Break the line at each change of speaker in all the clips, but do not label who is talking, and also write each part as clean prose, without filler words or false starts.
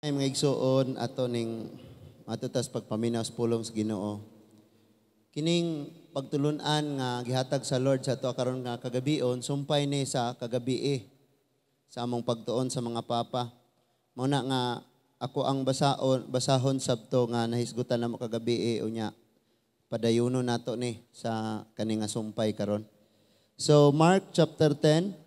Ay mga igsuon ato ning matutas pagpaminaw sa pulong sa Ginoo. Kining pagtulunan nga gihatag sa Lord sa ato karon nga kagabion, sumpay ni sa kagabi sa among pagtuon sa mga papa. Mao na nga ako ang basahon sabto nga nahisgutan namo kagabi unya. Padayuno nato ni sa kani nga sumpay karon. So Mark chapter 10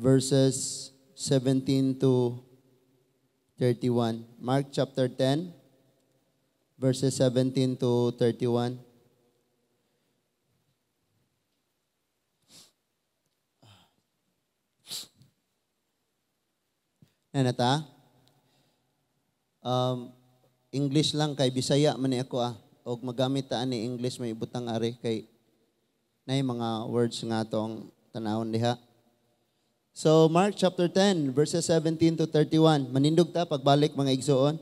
verses 17 to 31. Mark chapter 10, verses 17 to 31. Nanata? English lang kay Bisaya man ni ako og magamit ta ani English may ibutang ari kay nay mga words nga atong tanawon diha. So Mark chapter 10 verses 17 to 31. Manindog ta pagbalik mga igsoon.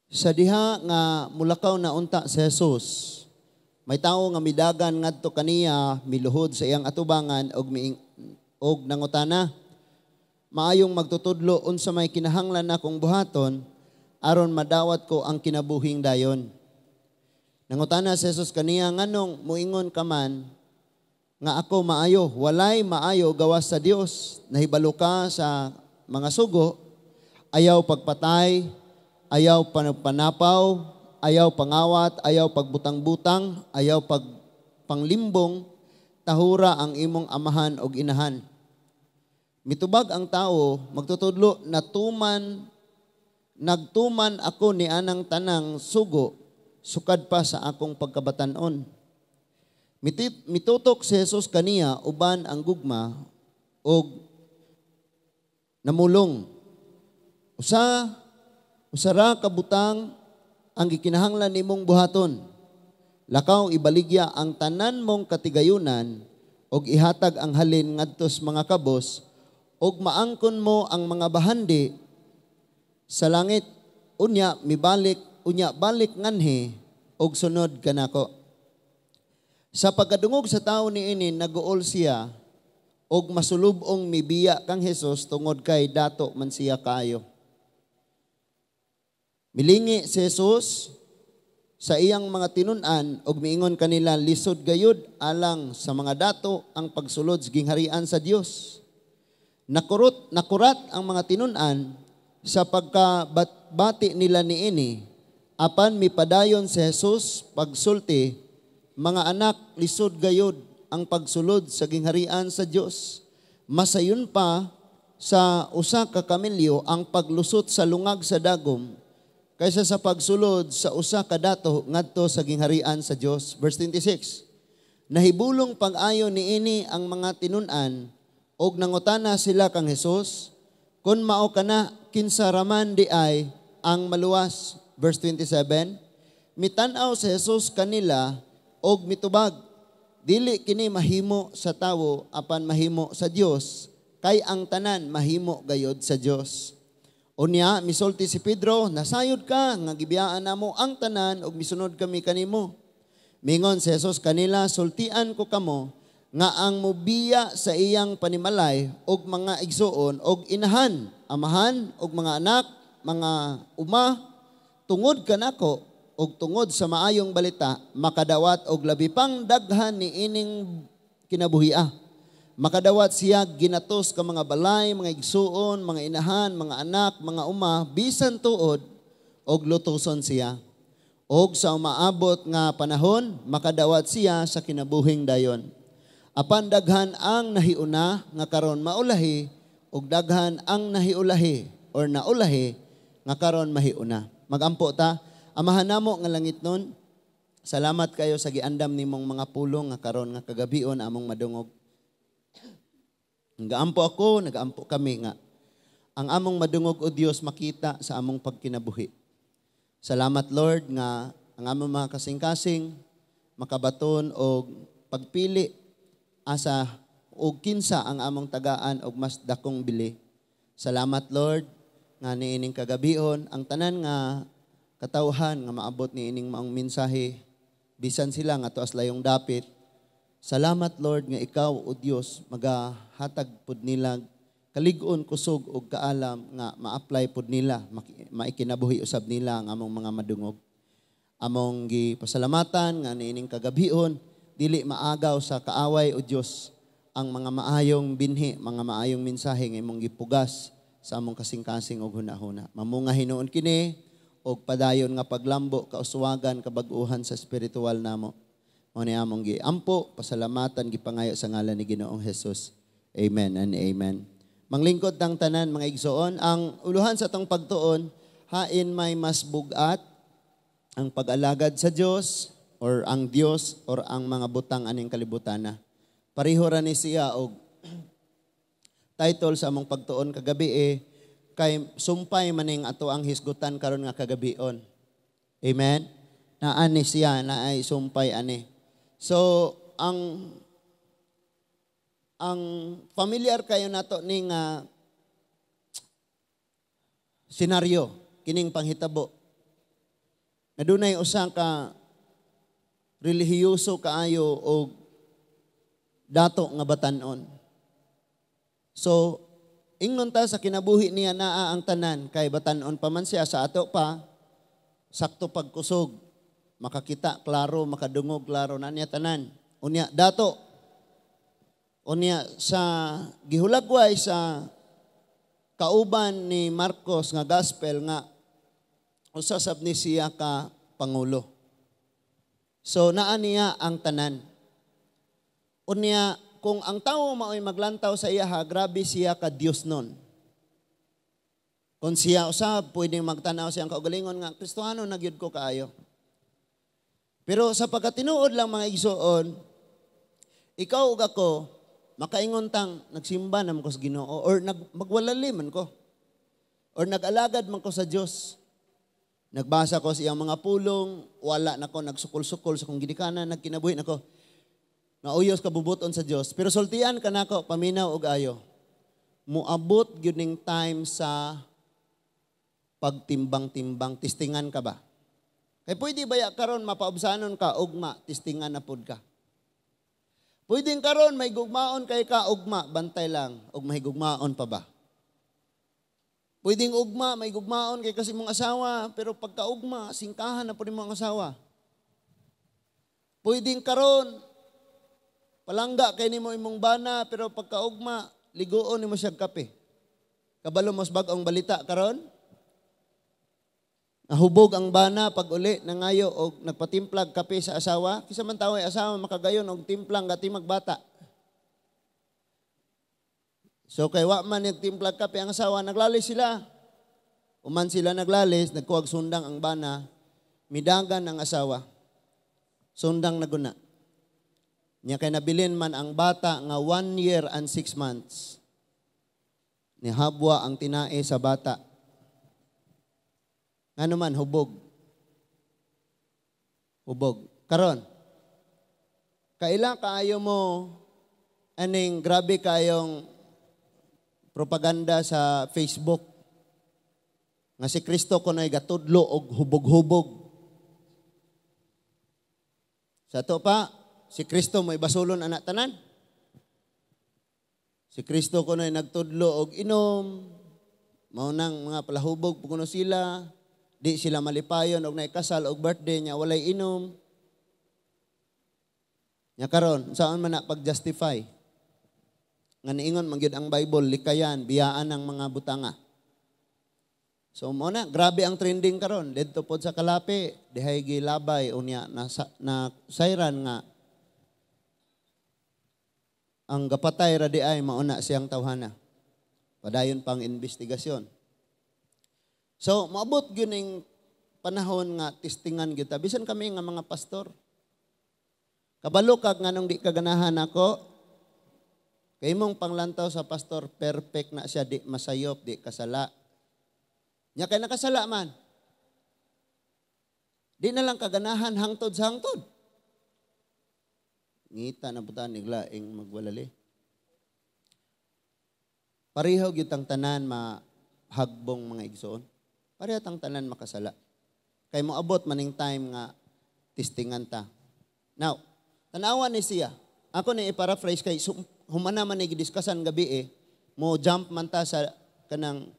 Sa diha nga mulakaw na unta si Jesus, may tawo nga midagan ngadto kaniya miluhod sa iyang atubangan og nangutana, maayong magtutudlo unsa may kinahanglan akong buhaton aron madawat ko ang kinabuhing dayon. Nangutana si Jesus kaniya, nganong muingon ka man nga ako maayo, walay maayo gawas sa Dios. Nahibalo ka sa mga sugo, ayaw pagpatay, ayaw panagpanapaw, ayaw pangawat, ayaw pagbutang-butang, ayaw pagpanglimbong, tahura ang imong amahan og inahan. Mitubag ang tao, magtutudlo, nagtuman ako ni anang tanang sugo, sukad pa sa akong pagkabatanon. Mitutok si Jesus kaniya, uban ang gugma, og namulong. Usara kabutang ang gikinahanglan nimong buhaton. Lakaw ibaligya ang tanan mong katigayunan, og ihatag ang halin ngadtos mga kabos, og maangkon mo ang mga bahandi sa langit. Unya balik nganhi og sunod kanako. Sa pagkadungog sa tawo niini naguol siya og masulubong mibiya kang Hesus tungod kay dato man siya kaayo. Milingi si Jesus sa iyang mga tinun-an og miingon kanila, lisod gayud alang sa mga dato ang pagsulod sa gingharian sa Dios. Nakurat ang mga tinun-an sa pagkabati nila niini, apan mipadayon si Jesus pagsulti, mga anak, lisod gayud ang pagsulod sa gingharian sa Dios. Masayon pa sa usa ka kamilyo ang paglusot sa lungag sa dagom kaysa sa pagsulod sa usa ka dato ngadto sa gingharian sa Dios. Verse 26. Nahibulong pag-ayo niini ang mga tinun-an og nangutana sila kang Hesus, kun mao kana kinsa raman di ay ang maluwas. Verse 27, mitan-aw si Jesus kanila og mitubag, dili kini mahimo sa tawo apan mahimo sa Dios, kay ang tanan mahimo gayod sa Dios. Unya misulti si Pedro, nasayod ka nga gibiyaan namo ang tanan og misunod kami kanimo. Mingon si Jesus kanila, sultian ko kamo nga ang mubiya sa iyang panimalay og mga igsuon og inahan, amahan og mga anak, mga uma, tungod kanako og tungod sa maayong balita, makadawat og labi pang daghan ni ining kinabuhia. Makadawat siya ginatos ka mga balay, mga igsuon, mga inahan, mga anak, mga uma, bisan tuod og lutoson siya. Og sa umaabot nga panahon, makadawat siya sa kinabuhing dayon. Apan daghan ang nahiuna nga karon maulahi, og daghan ang nahiulahi or naulahi nga karon mahiuna. Magampo ta, amahan namo nga langit nun, salamat kayo sa giandam nimong mga pulong nga karon nga kagabion among madungog. Nagaampo ako, nagaampo kami nga ang among madungog o Dios makita sa among pagkinabuhi. Salamat Lord nga ang among mga kasing-kasing makabaton og pagpili asa og kinsa ang among tagaan og mas dakong bili. Salamat Lord nga niining kagabion ang tanan nga katawhan nga maabot ni ining maong mensahe bisan sila nga tuas layong dapit. Salamat Lord nga ikaw o Dios magahatag pud nila kalig-on, kusog ug kaalam nga ma-apply pud nila, maikinabuhi usab nila ang among mga madungog. Among gipasalamatan nga niining kagabihon dili maagaw sa kaaway o Dios ang mga maayong binhi, mga maayong mensahe nga imong gipugas sa among kasing-kasing og hunahuna. Mamunga hinuon kini og padayon nga paglambo, kauswagan, kabag-uhan sa spiritual namo. Mao ni among giampo, pasalamatan, gipangayo sa ngalan ni Ginoong Hesus. Amen and amen. Manglingkod tang tanan mga igsoon, ang uluhan sa tong pagtuon, hain may mas bugat ang pag-alagad sa Dios or ang Dios or ang mga butang aning kalibutana. Pareho ra ni siya og title sa among pagtuon kagabi kay sumpay maning ato ang hisgutan karon nga kagabion. Amen. Naani siya na ay sumpay ani. So ang familiar kayo nato ning senaryo kining panghitabo. Nadunay usa ka relihiyoso kaayo og dato nga batan-on. So, ingnon ta sa kinabuhi niya naa ang tanan kay batan-on pa man siya sa ato pa sakto pagkusog, makakita klaro, makadungog klaro na niya tanan. Unya dato. Unya sa gihulagway sa kauban ni Marcos nga gospel nga usasab ni siya ka pangulo. So naa niya ang tanan. Unya, kung ang tao mao'y maglantaw sa iya, grabe siya ka Diyos nun. Kung siya usab, pwedeng magtanaw siyang kaugalingon nga, Kristohano, nagyud ko kaayo. Pero sa pagkatinuod lang mga igsoon, ikaw ug ako, makaingon tang, nagsimba naman ko sa Ginoo, or magwalali man ko, or nag-alagad man ko sa Diyos. Nagbasa ko sa iyang mga pulong, wala na ko, nagsukol-sukol sa kong ginikanan, nagkinabuhi na ko, nauyos kabubuton sa Dios. Pero sultian ka nako paminaw og ayo. Muabot gyud ning time sa pagtimbang-timbang, testingan ka ba? Kay pwede baya karon mapaubsanon ka ugma, testingan na pud ka. Pwedeng karon may gugmaon kay ka ugma, bantay lang og may gugmaon pa ba? Pwedeng ugma, may gugmaon kay kasi mong asawa, pero pagka ugma, singkahan na pud imong asawa. Pwedeng karon palangga kay nimo imong bana pero pagkaugma ligoon nimo siya kape. Kabalo mas bag-ong balita karon. Nahubog ang bana pag uli nangayo og nagpatimplag kape sa asawa. Kisa man tawo asawa makagayon og timplang gati magbata. So kay wa man nagtimplag kape ang asawa, naglalis sila. Uman sila naglalis, nagkuwag sundang ang bana, midagan ang asawa. Sundang naguna. Nya kay nabilin man ang bata nga 1 year and 6 months. Nihabwa ang tinae sa bata. Ngano man hubog. Hubog. Karon. Kaila kaayo mo aning grabe kayong propaganda sa Facebook nga si Kristo kunoy gatudlo og hubog-hubog. Sa to pa si Kristo mo ibasulon anak tanan. Si Kristo kunoy nagtudlo og inom, mao nang mga palahubog puguno sila, di sila malipayon og naikasal og birthday nya walay inom. Nya karon saan man na pag-justify? Nga niingon man gyud ang Bible likayan, biyaan ang mga butanga. So mo na grabe ang trending karon didto pod sa Kalapi, dihay gilabay unya na sayran nga ang gapatay ra di ay mauna siyang tawhana. Padayon pang investigasyon. So, maabot gyud ning panahon nga testingan gyud ta. Bisan kami nga mga pastor. Kabalo kag nganong di kaganahan ako. Kay mong panglantaw sa pastor, perfect na siya, di masayop, di kasala. Nya kay nakasala man. Di na lang kaganahan hangtod sa hangtod. Ngita na buta niglaing magwalali. Pareho gyud ang tanan mahagbong mga igsoon. Pareho tang tanan makasala. Kay moabot maning time nga testingan ta. Now, tanawan ni siya. Ako na i-paraphrase kay humana man ni gidiskusan gabi mo jump man ta sa kanang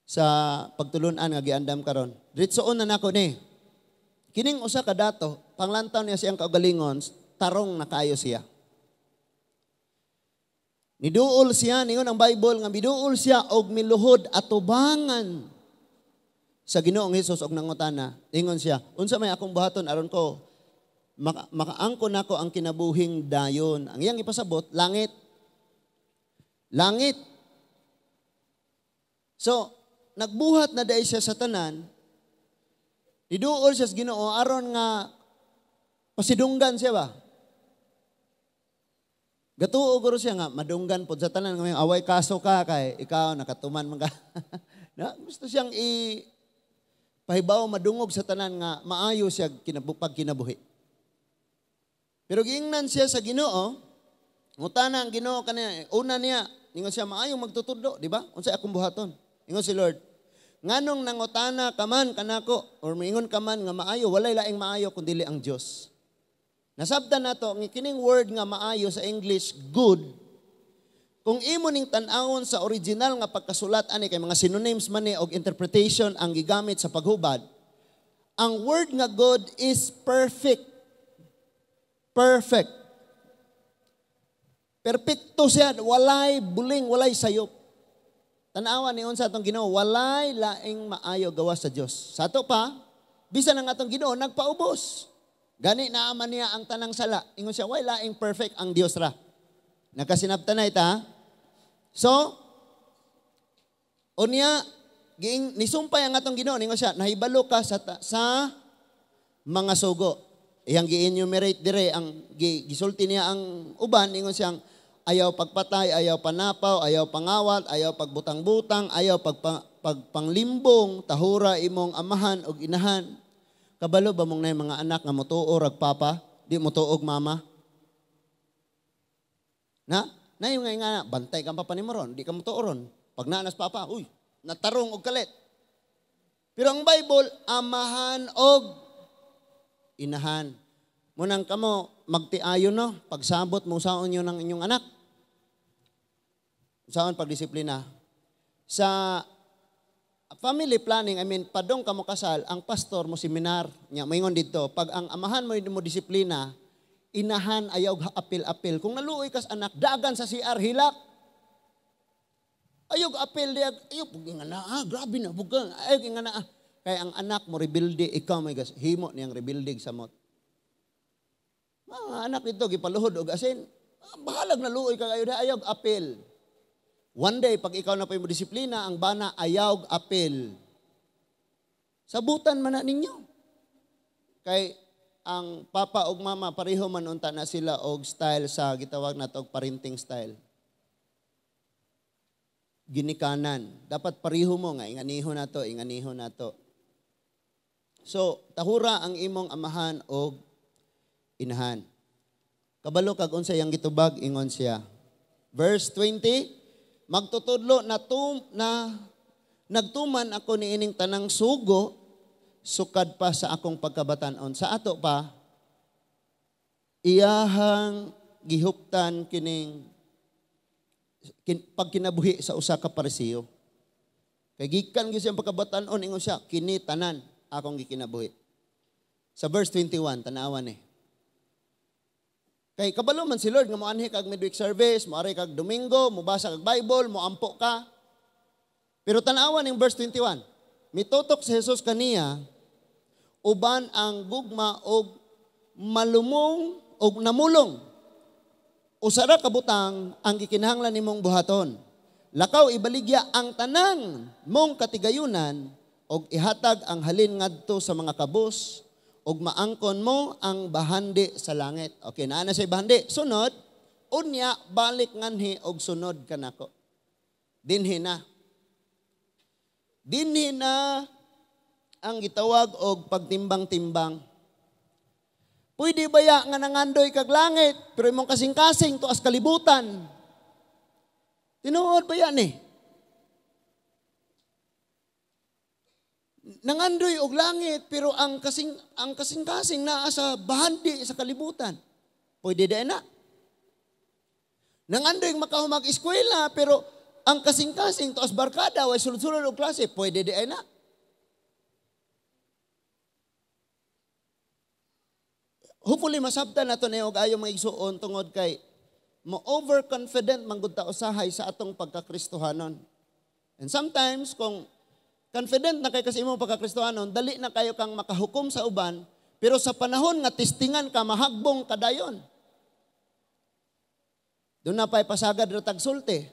sa pagtulunan nga giandam karon. Diretsoon na nako ni. Kining usa ka dato, panglantaw niya siyang kaugalingon, tarong na kayo siya. Niduol siya, ningon ang Bible nga miduol siya og miluhod atubangan sa Ginoong Hesus og nangutana. Ingon siya, unsa may akong buhaton aron ko makaangkon nako ang kinabuhing dayon. Ang iyang ipasabot, langit. Langit. So, nagbuhat na dahil siya sa tanan, niduol siya sa Ginoo aron nga pasidunggan siya ba? Gatuo guro siya nga, madunggan po sa tanan, ngayon away kaso ka kay ikaw nakatuman man ka. Na, gusto siyang pahibaw madungog sa tanan nga maayo siya pag kinabuhi. Pero giingnan siya sa Ginoo, ngutana ang Ginoo kanina, una niya, ingon siya maayo magtutudlo, di ba? Unsay akong buhaton? Ingon si Lord, nganong nangutana ka man kanako or maingon ka man nga maayo, walay laing maayo kundi ang Dios. Nasabtan nato ng kining word nga maayo sa English, good. Kung imo ning tan-awon sa original nga pagkasulat ani kay mga synonyms man ni og interpretation ang gigamit sa paghubad, ang word nga good is perfect. Perfect. Perfecto siya, walay buling, walay sayop. Tanawan ni unsa atong Ginoo, walay laing maayo gawas sa Dios. Sa ato pa, bisan ang atong Ginoo nagpaubos. Gani naaman niya ang tanang sala. Ingon siya, way laing perfect ang Dios ra. Nakasinabtan na ita. So, unya, nisumpay ang atong Ginoo. Ingon siya, nahibalo ka sa mga sugo. Iyang gi-enumerate dire, ang gisulti niya ang uban. Ingon siyang, ayaw pagpatay, ayaw panapaw, ayaw pangawat, ayaw pagbutang-butang, ayaw pagpanglimbong, tahura imong amahan o inahan. Kabalo ba mong na mga anak nga motuor ag papa, di motuog mama? Na yung nga bantay kang papa ni moron, di ka motuoron. Pag naanas papa, uy, natarong og kalit. Pero ang Bible, amahan og inahan. Munang kamo magtiayon no, pagsabot mo saon nyo ng inyong anak. Saon pagdisiplina. Sa family planning, padong ka mo kasal, ang pastor mo seminar, nya moingon dito, pag ang amahan mo disiplina, inahan ayaw apil-apil. Kung naluoy kas anak, dagan sa CR, hilak. Ayaw apil, ayaw, nga na, grabe na, bugang, ayaw nga na, kaya ang anak mo, rebuilde, ikaw may gas, himo niyang rebuildig sa mot. Mga anak nito, gipaluhod o asin, bahalag na luoy ka kayo, ayaw apil. One day, pag ikaw na pa yung disiplina, ang bana ayaw apil. Sabutan man na ninyo. Kay ang papa o mama, pareho man unta na sila og style sa gitawag na og parenting style. Ginikanan. Dapat pareho mo nga, inganihon na to. So, tahura ang imong amahan o inahan. Kabalo kag unsay ang gitubag, ingon siya. Verse 20, magtutudlo na nagtuman ako ni ining tanang sugo, sukad pa sa akong pagkabatanon. Sa ato pa, iyahang gihuptan pag kinabuhi sa usa ka parisiyo. Kay gikan gyud siyang pagkabatanon, ingon siya, kini tanan akong gikinabuhi. Sa verse 21, tanawan Kay kabalo man si Lord nga moanhi kag midweek service, moari kag Domingo, mobasa kag Bible, moampo ka. Pero tanawan ning verse 21. Mitutok si Jesus kaniya uban ang gugma og malumong og namulong. Usara ka butang ang gikinahanglan nimong buhaton. Lakaw ibaligya ang tanang mong katigayunan og ihatag ang halin ngadto sa mga kabus og maangkon mo ang bahandi sa langit. Okay, naa na say bahandi. Sunod, unya balik nganhi og sunod kanako. Dinhi na ang gitawag og pagtimbang-timbang. Pwede baya nga nangandoy kag langit, pero imong kasing-kasing tuas kalibutan. Tinuod ba yan nangandoy og langit pero ang kasing-kasing naa sa bahandi sa kalibutan. Pwede din na. Nangandoy makahumag eskwela pero ang kasing-kasing taos barkada way sulod-sulod og klase, pwede din na. Hopefully masabtan nato na og ayo mga igsuon tungod kay mo overconfident man gud ta usahay sa atong pagkakristohanon. And sometimes kung confident na kay kasi imong pagkakristohanon, dali na kayo kang makahukom sa uban, pero sa panahon nga testingan ka mahagbong kadayon. Doon na pa'y pasagad ra tag sulti.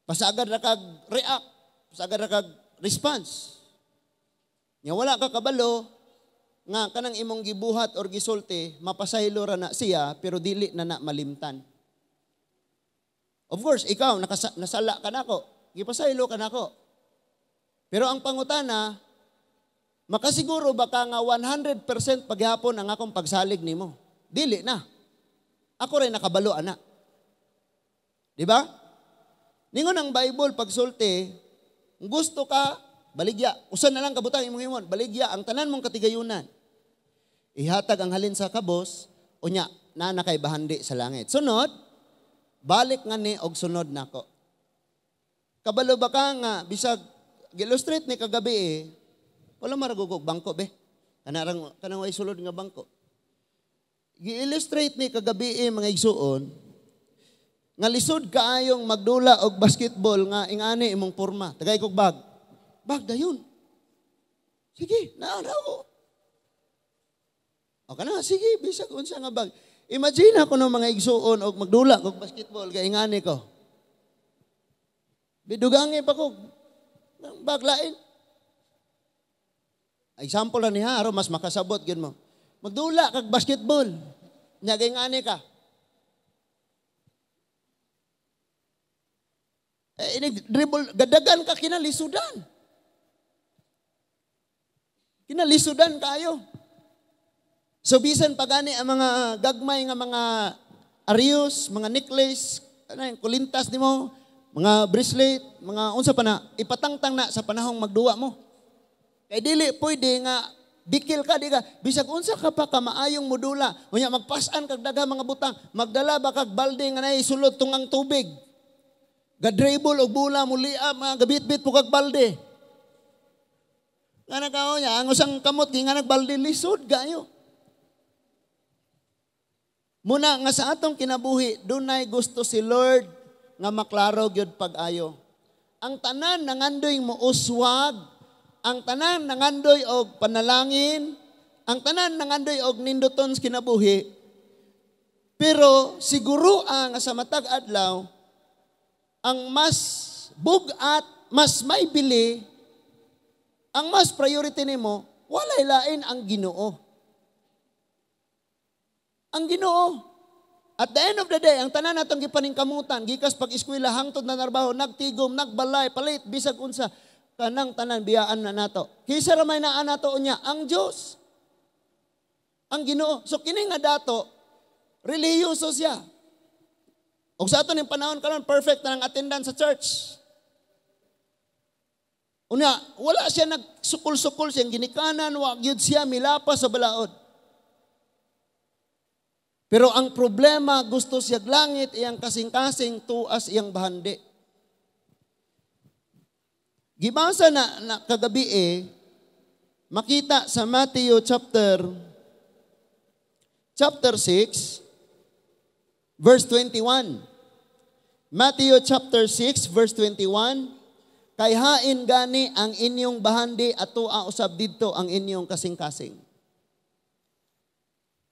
Pasagad ra kag react, pasagad ra kag response. Nya wala ka kabalo nga kanang imong gibuhat or gisulti, mapasaylo ra na siya pero dili na malimtan. Of course, ikaw nasala ka nako, gipasaylo ka nako. Pero ang pangutana, makasiguro ba ka nga 100% paghapon ang akong pagsalig nimo? Dili na. Ako rin nakabalo ana. Di ba? Ningon ang Bible pagsulti, gusto ka baligya. Usan na lang kabutang imong himon, baligya ang tanan mong katigayunan. Ihatag ang halin sa kabos, unya na nakay bahandi sa langit. Sunod, balik nga ni og sunod nako. Kabalo ba ka nga bisag gi-illustrate ni kagabi wala maragugog bangko be. Kanang way sulod nga bangko. Gi-illustrate ni kagabi mga igsuon nga lisod kaayong magdula og basketball nga ingani imong porma. Tagay kog bag. Bag dayon. Sige, naaraw. O kana, sige, bisag unsa nga bag. Imagine ako ng mga igsuon og magdula og basketball kay ingani ko. Bidugangi pa ko baglain. Example na niya, aron mas makasabot gyud mo. Magdula kag basketball. Nya kay ingani ka. Dribble, gadagan ka kinalisudan. Kinalisudan kayo. So bisan pagani ang mga gagmay nga mga arios, mga necklace, kulintas nimo, mga bracelet, mga unsa pa na, ipatangtang na sa panahong magduwa mo. Kay dili pwede nga bikil ka di ka, bisag unsa ka pa ka maayong modula, unya magpasan kag daghang mga butang, magdala ba kag balde nga nay sulod tungang tubig. Gadribble og bula mulia mga gabitbit po kag balde. Nga nakaw niya, ang usang kamot nga nagbalde lisod gayo. Muna nga sa atong kinabuhi, dunay gusto si Lord nga maklaro gyud pag-ayo. Ang tanan nangandoy mo uswag, ang tanan nangandoy og panalangin, ang tanan nangandoy og ninduton sa kinabuhi. Pero siguro nga sa matag adlaw, ang mas bugat, mas may bili, ang mas priority nimo, walay lain ang Ginoo. Ang Ginoo. At the end of the day, ang tanan natong gipaningkamutan, gikas pag-eskwela hangtod na narbaho, nagtigom, nagbalay, palit, bisag unsa, kanang tanan biyaan na nato. Kisa ramay naa nato unya, ang Dios. Ang Ginoo. So kini nga dato, relihiyoso siya. Og sa aton yung panahon karon perfect na ang attendance sa church. Unya, wala siya nagsukol-sukol siyang ginikanan, wag yun siya milapas sa balaod. Pero ang problema, gusto siya langit, iyang kasing-kasing tuas iyang bahandi. Gibasa na kagabi makita sa Matthew chapter 6, verse 21. Matthew chapter 6, verse 21. Kay hain gani ang inyong bahandi at tua usab didto ang inyong kasing-kasing.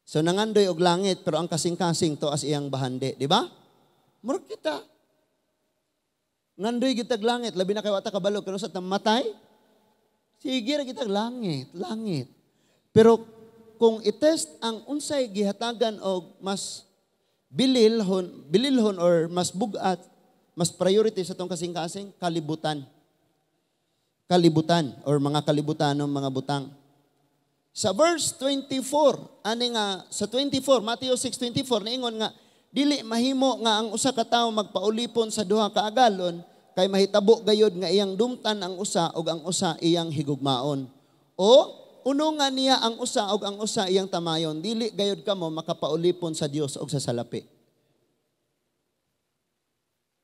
So nangandoy og langit pero ang kasing-kasing to as iyang bahandi, di ba? Murag kita. Ngandoy gitag langit, labi na kay wata kabalo pero sa tamatay. Sige ra gitag langit. Pero kung itest ang unsay gihatagan og mas bililhon or mas bugat, mas priority sa tong kasing-kasing, kalibutan or mga kalibutanong mga butang. Sa verse 24, ani nga sa 24, Matthew 6:24 niingon nga dili mahimo nga ang usa ka tawo magpaulipon sa duha ka agalon kay mahitabo gayud nga iyang dumtan ang usa ug ang usa iyang higugmaon. O unungan niya ang usa ug ang usa iyang tamayon, dili gayud kamo makapaulipon sa Dios ug sa salapi.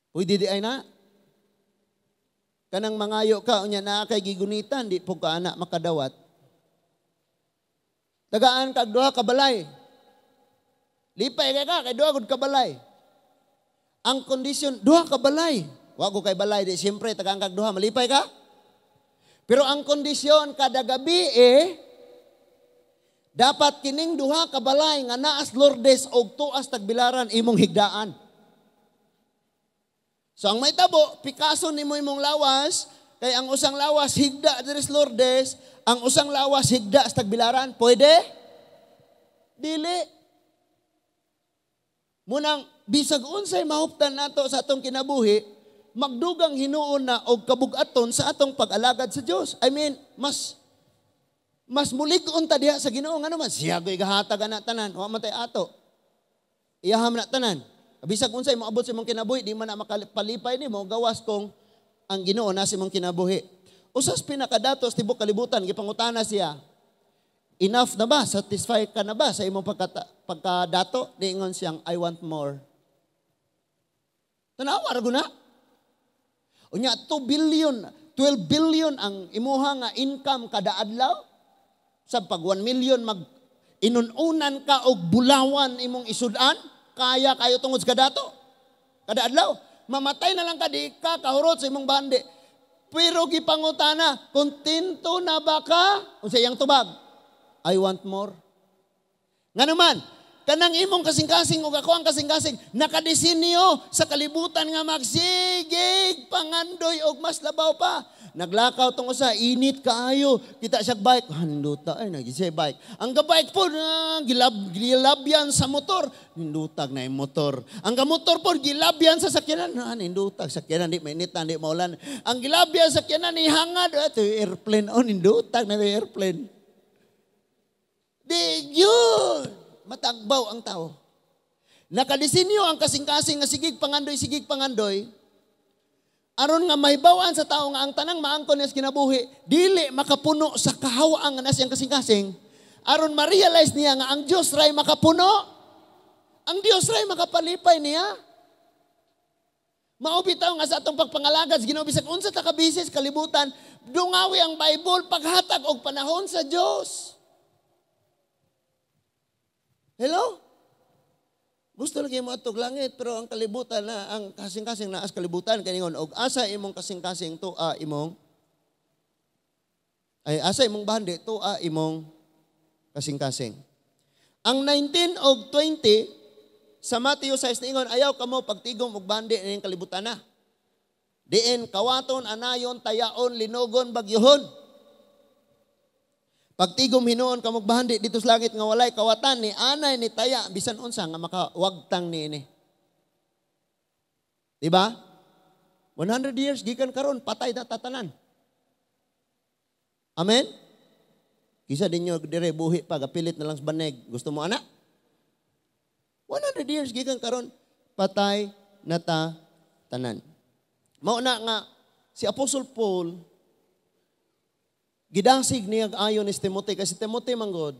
Pwede di ay na. Kanang mangayo ka unya naa kay gigunitan di po ka anak makadawat. Tagaan kag duha ka balay. Lipay kay duha gud ka balay. Ang kondisyon duha ka balay. Wa ko kay balay di siyempre tagaan kag duha malipay ka. Pero ang kondisyon kada gabi dapat kining duha ka balay nga naas Lourdes og tuas tagbilaran imong higdaan. So ang may tabo, Picasso nimo imong lawas, kay ang usang lawas higda diri sa Lourdes, ang usang lawas higda sa tagbilaran. Pwede? Dili. Munang bisag unsay mahuptan nato sa atong kinabuhi, magdugang hinuon na og kabug-aton sa atong pag-alagad sa Dios. I mean, mas mulig-on ta diha sa Ginoo nga naman siya goy gahatag ana tanan, wa man tay ato. Iyaham na tanan. Bisag unsay moabot sa imong kinabuhi, di man na makapalipay nimo gawas kung ang Ginoo na sa imong kinabuhi. Usas pinakadatos tibok kalibutan gipangutana siya. Enough na ba? Satisfied ka na ba sa imong pagkadato? Diingon siyang I want more. Tanawa ra guna. Unya 2 billion, 12 billion ang imuha nga income kada adlaw. Sa pag 1 million mag inununan ka og bulawan imong isudan. Kaya kayo tungod sa kadato. Kada adlaw. Mamatay na lang ka, di ka kahurot sa imong bandi. Pero gipangutana, kontento na ba ka? O sa iyang tubag, I want more. Nga naman, kanang imong kasing-kasing o ako ang kasing-kasing, nakadesinyo sa kalibutan nga magsigig, pangandoy o mas labaw pa. Naglakaw tong usa, init kaayo. Kita siya bike, handuta ay nagisay bike. Ang gabike po gilabyan sa motor, hindutag na yung motor. Ang motor po gilabyan sa sakyanan, hindutag sakyanan di mainitan di maulan. Ang gilabyan sa sakyanan ni hangad, ito airplane hindutag na yung airplane. Di yun, matagbaw ang tao. Nakadesinyo ang kasing-kasing nga sigig pangandoy. Aron nga mahibawan sa tao nga ang tanang maangkon niya sa kinabuhi, dili makapuno sa kahawaan nga nasiyang kasing-kasing. Aron ma-realize niya nga ang Diyos ray makapuno. Ang Diyos ray makapalipay niya. Maubitaw nga sa atong pagpangalagad, ginobisag unsa ta kabisis kalibutan, dungawi ang Bible paghatag og panahon sa Diyos. Hello? Gusto lagi mo atog langit, pero ang kalibutan na, ang kasing-kasing naas kalibutan, kaningon, og asa imong kasing-kasing to asa imong bahandi to imong kasing-kasing. Ang 19 og 20, sa Matthew 6 ningon, ayaw kamo pagtigom og bahandi ning kalibutan na. Diin, kawaton, anayon, tayaon, linogon, bagyohon. Pagtigom hinuon kamog bahandi dito sa langit nga walay kawatan ni anay ni taya bisan unsa nga makawagtang niini. Di ba? 100 years gikan karon patay na tatanan. Amen. Kisa dinyo dire buhi pa gapilit na lang sa baneg. Gusto mo ana? 100 years gikan karon patay na tanan. Mao na nga si Apostle Paul gidasig niya ayon ni Timothy kasi Timothy manggod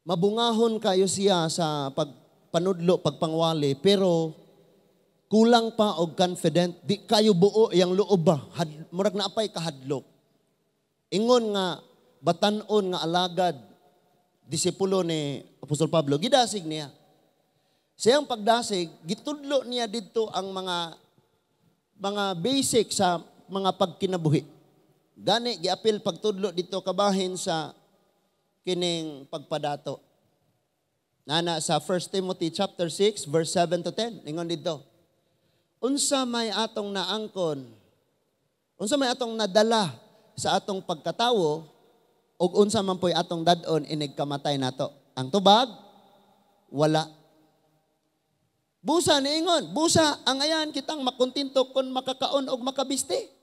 mabungahon kayo siya sa pagpanudlo, pagpangwali pero kulang pa og confident, di kayo buo yang loob ba, murag na apay kahadlok. Ingon nga batan-on nga alagad disipulo ni Apostol Pablo, gidasig niya. Siyang pagdasig, gitudlo niya dito ang mga basic sa mga pagkinabuhi. Gani giapil pagtudlo dito kabahin sa kining pagpadato. Nana sa 1 Timothy chapter 6 verse 7 to 10. Ingon dito. Unsa may atong naangkon? Unsa may atong nadala sa atong pagkatawo ug unsa man poy atong dad-on inig kamatay nato? Ang tubag wala. Busa niingon, busa ang ayan kitang makontinto kon makakaon og makabiste.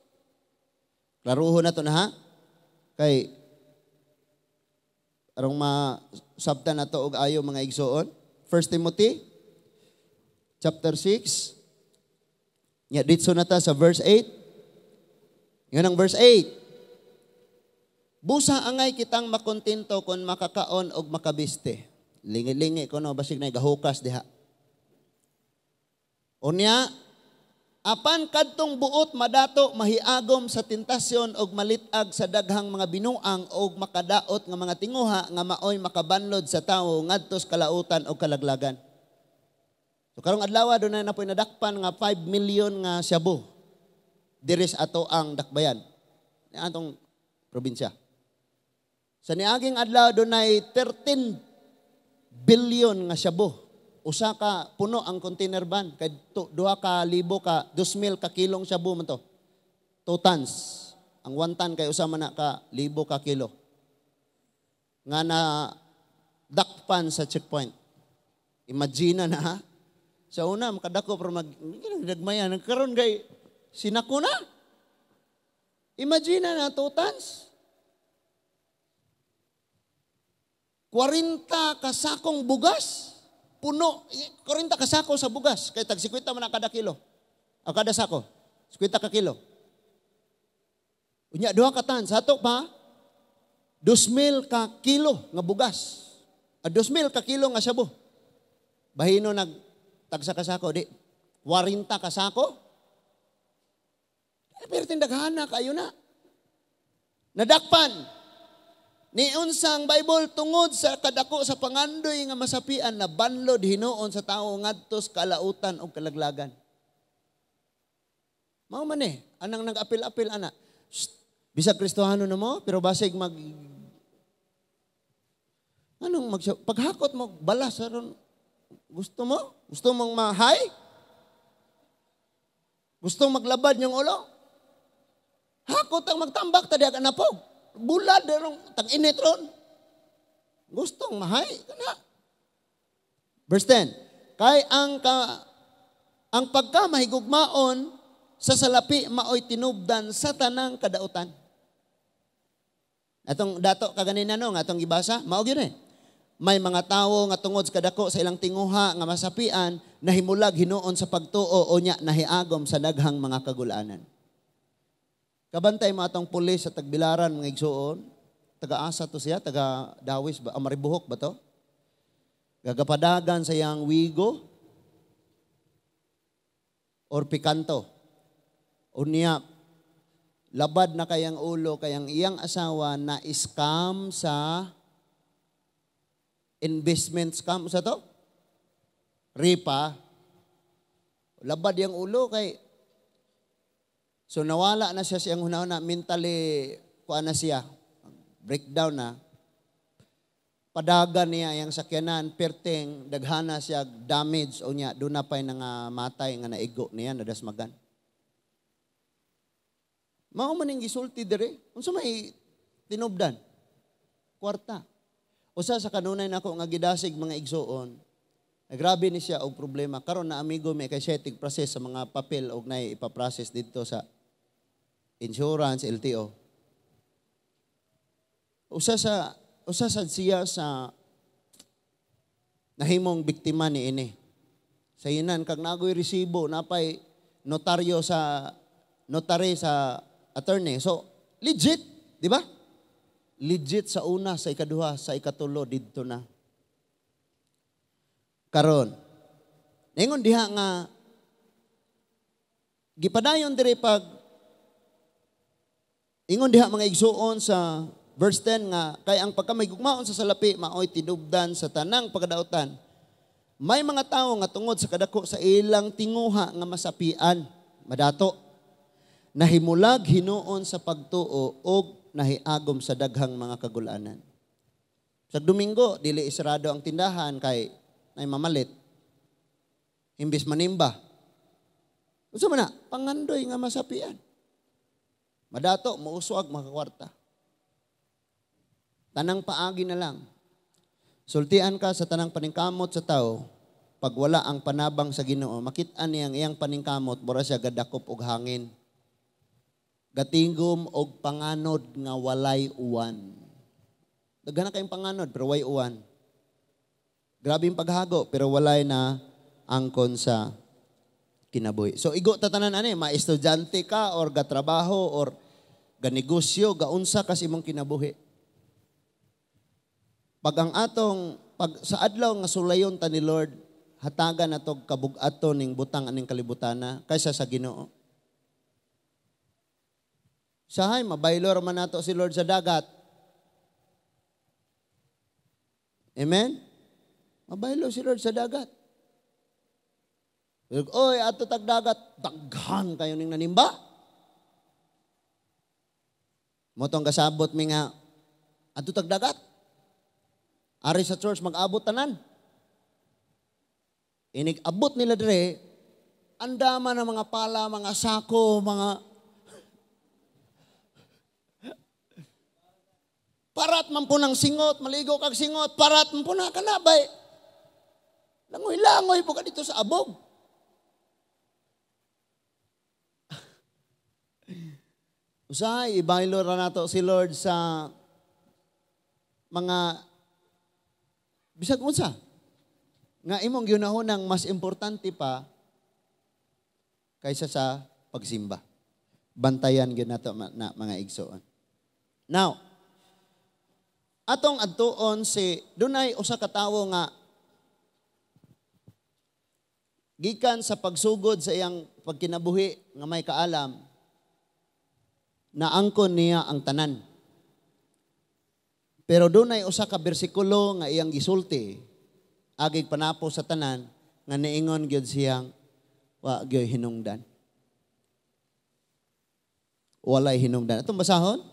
Klaruho na to na ha? Kay arong masabtan na to og ayo mga igsoon. 1 Timothy chapter 6 Nya ditso na ta sa verse 8. Yan ang verse 8. Busa angay kitang makontento kung makakaon og makabiste. Lingi-lingi ko no basig na gahukas diha. Unya, apan kadtong buot madato mahiagom sa tentasyon og malitag sa daghang mga binuang og makadaot nga mga tinguha nga maoy makabanlod sa tawo ngadto sa kalautan og kalaglagan. So karong adlaw dunay na poy nadakpan nga 5 million nga shabu diri sa ato ang dakbayan. Ni atong probinsya. Sa niaging adlaw dunay 13 billion nga shabu. Usa ka puno ang container van kay 2,000 ka 2,000 ka kilong shabu man to. 2 tons. Ang 1 ton kay usa man na ka 1,000 ka kilo. Nga na dakpan sa checkpoint. Imagine na ha. Sa una makadako pero nagdagmayan nagkaron kay sinako na. Imagine na 2 tons. 40 ka sakong bugas. Puno, 40 ka sako sa bugas. Kaya tag 50 man kada kilo. O kada sako. 50 ka kilo. Unya 2 ka tan. Sa ato pa, 2,000 ka kilo nga bugas. 2,000 ka kilo nga shabu. Bahino nag tagsa ka sako, di. 40 ka sako. Pero tindaghana kayo na. Nadakpan. Ni unsang Bible tungod sa kadako sa pangandoy nga masapian na banlod hinuon sa tawo ngadto sa kalautan o kalaglagan. Mao man anang nag-apil-apil ana. Bisag Kristohano na mo pero basig paghakot mo balas aron gusto mo? Gusto mong ma-high? Gusto maglabad yung ulo? Hakot ang magtambak tadi ka na po. Bulad derong tag-init ron. Gustong mahay kana. Verse 10. Kay ang pagkamahigugmaon sa salapi maoy tinubdan sa tanang kadautan. Atong dato kaganina no nga atong gibasa, mao gyud May mga tawo nga tungod sa kadako sa ilang tinguha nga masapian nahimulag hinuon sa pagtuo o nya nahiagom sa daghang mga kagulanan. Kabantay mo atong pulis sa Tagbilaran mga igsuon, taga-asa to siya, taga-Dawis ba, Maribuhok ba to? Gagapadagan sa iyang wigo or pikanto. Unya, labad na kayang ulo, kayang iyang asawa na scam sa investment scam sa to? Ripa. Labad yung ulo kay so nawala na siya siyang hunahuna, mentally kuan na siya, breakdown na. Padagan niya yung sakyanan, perting, daghana siya, damage o niya, doon na pa'y nga matay nga naigo niya, nadasmagan. Mao man yung gisulti dire, unsa may tinubdan? Kwarta. Usa sa kanunay nako nga gidasig mga igsuon, grabe ni siya og problema. Karon na amigo may kay siya tig-process sa mga papel og nay ipaprocess dito sa insurance, LTO. Usa sa siya sa nahimong biktima ni ini. Sa inan kag nagoy resibo napay notary sa attorney. So legit, di ba? Legit sa una, sa ikaduha, sa ikatulo didto na. Karon. Ningon diha nga gipadayon diri pag ingon diha mga igsuon sa verse 10 nga kay ang pagkamahigugmaon sa salapi maoy tinubdan sa tanang pagkadautan. May mga tawo nga tungod sa kadako sa ilang tinguha nga masapian, madato, nahimulag hinuon sa pagtuo og nahiagom sa daghang mga kagulanan. Sa Domingo, dili isarado ang tindahan kay nay mamalit. Imbis manimba. Unsa man na? Pangandoy nga masapian. Madato, mauswag, makakwarta. Tanang paagi na lang. Sultian ka sa tanang paningkamot sa tao, pag wala ang panabang sa Ginoo, makit-an niyang iyang paningkamot, mura siya gadakop og hangin. Gatingom og panganod nga walay uwan. Daghan na kayong panganod, pero way uwan. Grabe yung paghago, pero walay na angkon sa kinabuhi. So igo tatanan ani, maestudyante ka or gatrabaho or ganegosyo, gaunsa kas imong kinabuhi. Pag ang atong sa adlaw nga sulayon ta ni Lord, hatagan natog kabug-aton ning butang aning kalibutana kaysa sa Ginoo. Sahay mabaylor man nato si Lord sa dagat. Amen? Mabaylo si Lord sa dagat. Oy, ato tag dagat, daghan kayo ning nanimba. Motong kasabot mi nga ato tag dagat. Ari sa church mag-abot tanan. Inig-abot nila dire, andama ng mga pala, mga sako, mga parat man po ng singot, maligo kag singot, parat man po na kanabay. Langoy-langoy po ka dito sa abog. Usahay, ibaylo ra nato si Lord sa mga bisag unsa nga imong ginahunang mas importante pa kaysa sa pagsimba. Bantayan gyud nato na mga igsoon. Now, atong adtuon si dunay usa ka tawo nga gikan sa pagsugod sa iyang pagkinabuhi nga may kaalam, naangkon niya ang tanan. Pero dunay usa ka bersikulo nga iyang gisulti agig panapo sa tanan nga niingon gyud siyang wa gyud hinungdan. Walay hinungdan. Atong basahon.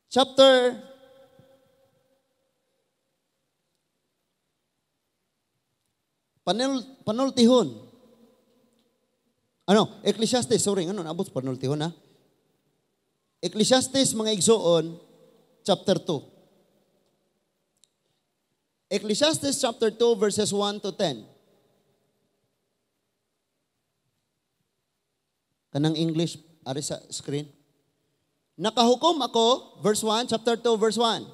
Chapter panultihon. Ecclesiastes, sorry, abot panultihon ha. Ecclesiastes mga igsoon, chapter 2. Ecclesiastes chapter 2 verses 1 to 10. Kanang English, ari sa screen. Nakahukom ako, verse 1, chapter 2, verse 1.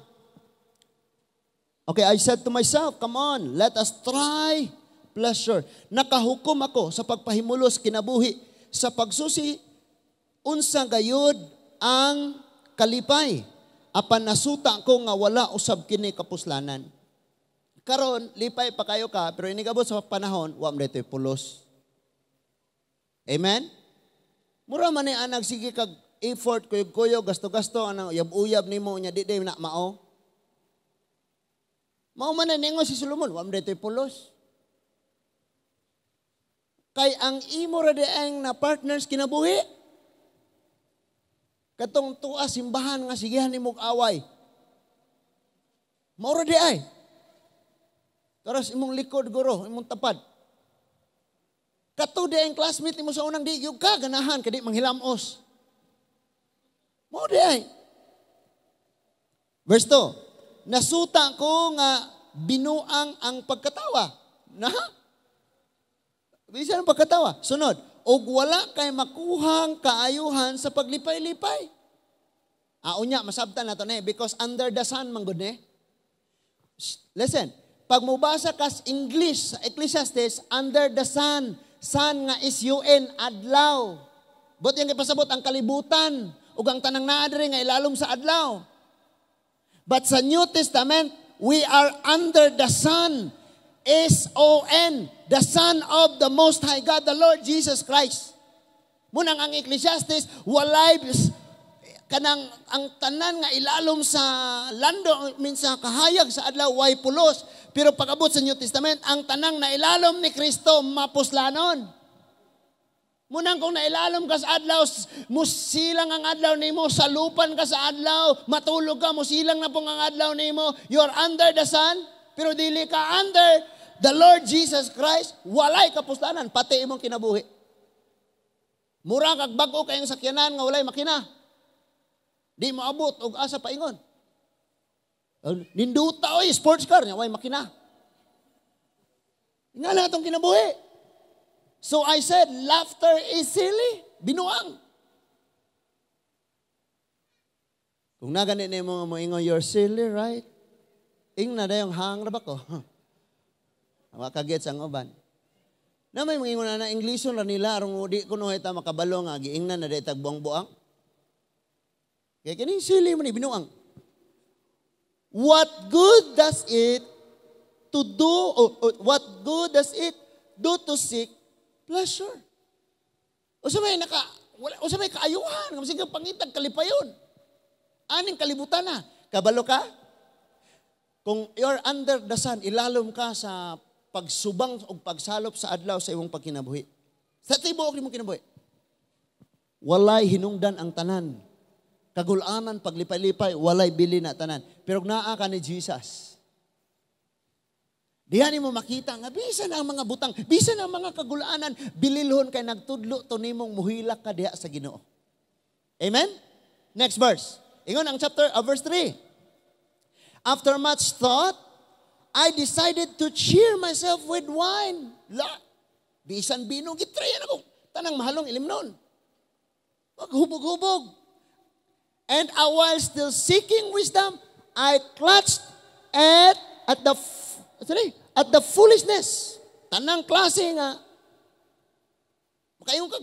Okay, I said to myself, come on, let us try pleasure. Nakahukom ako sa pagpahimulos kinabuhi, sa pagsusi, unsa gayud ang kalipay. Apan nasuta ko nga wala usab kini kapuslanan. Karon, lipay pa kayo ka, pero inigabot sa panahon, wa mo dito pulos. Amen? Mura man ni anag, sige kag effort, kuyog-kuyog, gasto-gasto, uyab-uyab ni mo, niya di na mao. Mao man na ningo si Solomon, wa mo dito pulos. Kay ang imo ra dieng na partners kinabuhi, katong tuwa simbahan nga sigihan ni mong away. Mao ra di ay. Taras imong likod guro, imong tapad. Kato di ang classmate nimo sa unang di, yung ka ganahan, kadi manghilamos. Mao di ay. Verse 2, nasuta ko nga binuang ang pagkatawa. Na? Bisa ang pagkatawa. Sunod, og wala kay makuhang kaayuhan sa paglipay-lipay. Unya, masabtan na to ne, because under the sun man gud ne. Listen, pag mubasa kas English sa Ecclesiastes, under the sun, sun nga is UN, adlaw. But yung ipasabot ang kalibutan, ug ang tanang naa diri nga ilalom sa adlaw. But sa New Testament, we are under the sun, S-O-N, the Son of the Most High God, the Lord Jesus Christ. Munang ang Ecclesiastes, walay kanang ang tanan nga ilalom sa lando minsan kahayag sa adlaw way pulos, pero pag-abot sa New Testament ang tanang na ilalom ni Kristo mapuslanon. Munang kung nailalom ka sa adlaw, musilang ang adlaw nimo, salupan ka sa adlaw, matulog ka, musilang na pong ang adlaw nimo, you're under the sun, pero dili ka under the Lord Jesus Christ, walay kapuslanan, pati imong kinabuhi. Mura kag bag-o kayong sakyanan nga walay makina. Di mo abot og asa paingon. Ninduta oy sports car nya way makina. Ingala atong kinabuhi. So I said, laughter is silly. Binuang. Kung nagani nimo mo ingon, you're silly, right? Ing na dayong hang ra ba ko? Wa ka gets ang uban. Na may mga na Englishon ra nila aron di kuno ita makabalo nga giingnan na daytag buang-buang. Kaya kini sili man ni binuang. What good does it to do what good does it do to seek pleasure? Usa may kaayuhan, nga sige pangitag kalipayon. Aning kalibutan na. Kabalo ka? Kung you're under the sun, ilalom ka sa pagsubang o pagsalop sa adlaw sa imong pagkinabuhi. Sa tibuok imong kinabuhi. Walay hinungdan ang tanan. Kagulanan, paglipay-lipay, walay bili na tanan. Pero naa ka ni Jesus. Diyan mo makita nga bisan ang mga butang, bisan ang mga kagulaanan, bililhon kay nagtudlo to nimong muhilak ka diha sa Ginoo. Amen? Next verse. Ingon ang verse 3. After much thought, I decided to cheer myself with wine. Bisan bino gitrayan ako. Tanang mahalong ilimnon. Maghubog-hubog. And while still seeking wisdom, I clutched at the foolishness. Tanang klase nga. Makayong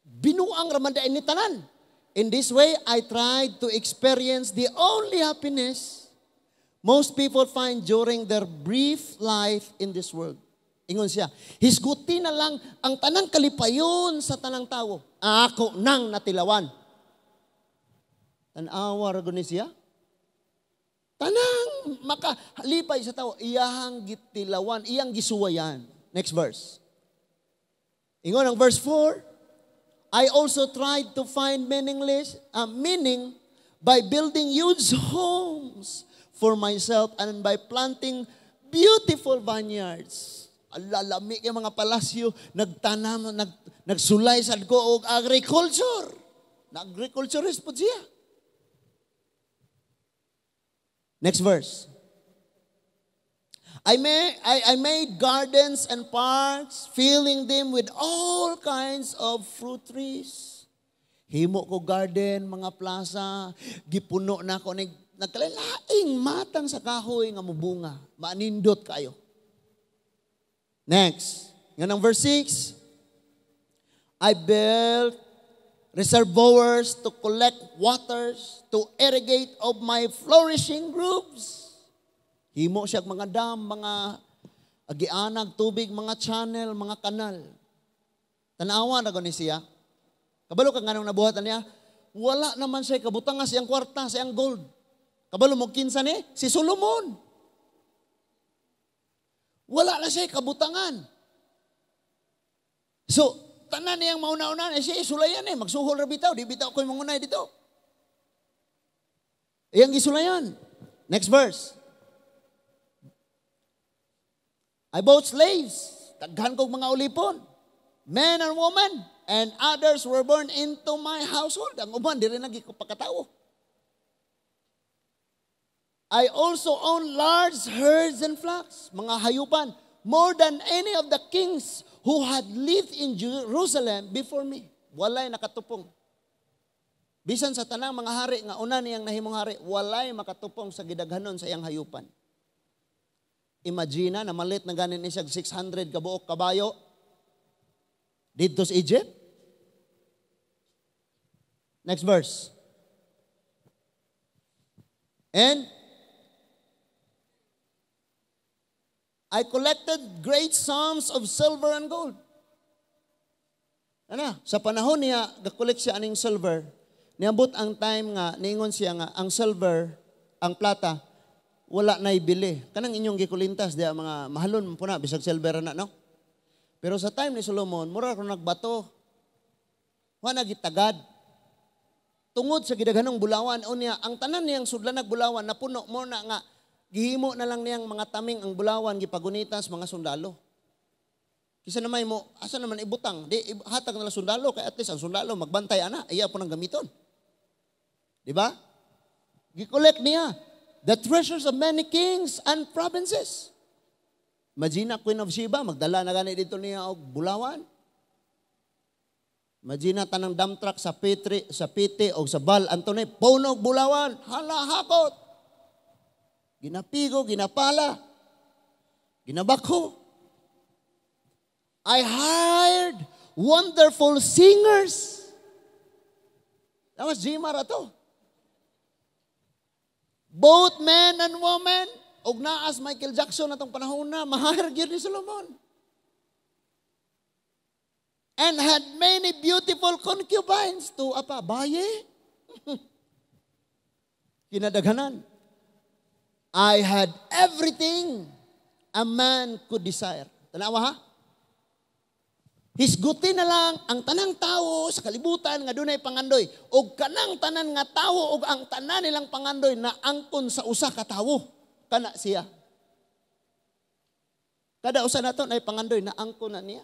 binuang ramandain ni tanan. In this way, I tried to experience the only happiness most people find during their brief life in this world. Ingon siya, hisguti na lang ang tanang kalipayon sa tanang tao. Ako nang natilawan. Tanawa ragon ni siya. Tanang makalipay sa tao, iyahang gitilawan, iyang gisuwayan. Next verse. Ingon ang verse 4. I also tried to find meaning by building huge homes for myself and by planting beautiful vineyards. Alalami yung mga palasyo, nagtanam, nagsulay sa ko og agriculture. Na-agriculturist po siya. Next verse. I made gardens and parks, filling them with all kinds of fruit trees. Himo ko garden, mga plaza, gipuno na ko, nagkalaing matang sa kahoy nga mubunga. Maanindot kayo. Next. Yan ang verse 6. I built reservoirs to collect waters, to irrigate of my flourishing groves. Himo siya mga dam, mga agianag, tubig, mga channel, mga kanal. Tanawa na ni siya. Kabalo ka nga nung nabuhatan niya, wala naman siya kabutangan siyang kwarta, siyang gold. Kabalo mo kinsa ni? Si Solomon. Wala na siya kabutangan. So, tanan niyang mauna-una, siya isulayan magsuhol ra bitaw, di bitaw ko yung mangunay dito. Iyang isulayan. Next verse. I bought slaves, daghan kong mga ulipon, men and women, and others were born into my household. Ang uban, di rin nagkipagkatao. I also own large herds and flocks, mga hayupan, more than any of the kings who had lived in Jerusalem before me. Walay nakatupong. Bisan sa tanang mga hari, nga una niyang nahimong hari, walay makatupong sa gidaghanon sa iyang hayupan. Imagine na malit na ganin isang 600 kabuok kabayo dito sa Egypt. Next verse. And I collected great sums of silver and gold. Sa panahon niya, gakolek siya aning silver. Niabot ang time nga, niingon siya nga, ang silver, ang plata, wala na ibili. Kanang inyong gikulintas, diya mga mahalon po na, bisag silver na, no? Pero sa time ni Solomon, mura kung nagbato, wala gitagad. Tungod sa gidaghanong bulawan, o niya, ang tanan niyang sudlanag bulawan, napuno mo na nga, gihimo na lang niyang mga taming ang bulawan, gipagunitas, mga sundalo. Kisa naman mo, asa naman ibutang? Di, hatag na lang sundalo, kaya at least ang sundalo, magbantay ana, iya po nang gamiton. Diba? Gikolek niya the treasures of many kings and provinces. Imagine Queen of Sheba, magdala na gani dito niya og bulawan. Imagine tanang dump truck sa Pite o sa Bal Antone, puno og bulawan, hala hakot. Ginapigo, ginapala, ginabako. I hired wonderful singers. That was Jimar ato. Both men and women, og naas Michael Jackson atong panahon na, mahire gyud ni Solomon. And had many beautiful concubines to apa, baye. Kinadaghanan. I had everything a man could desire. Tanawa ha? Hisguti na lang ang tanang tao sa kalibutan nga dunay pangandoy. Og kanang tanan nga tao og ang tanan nilang pangandoy na angkon sa usa ka tawo. Kana siya. Kada usa nato na pangandoy na angkon na niya.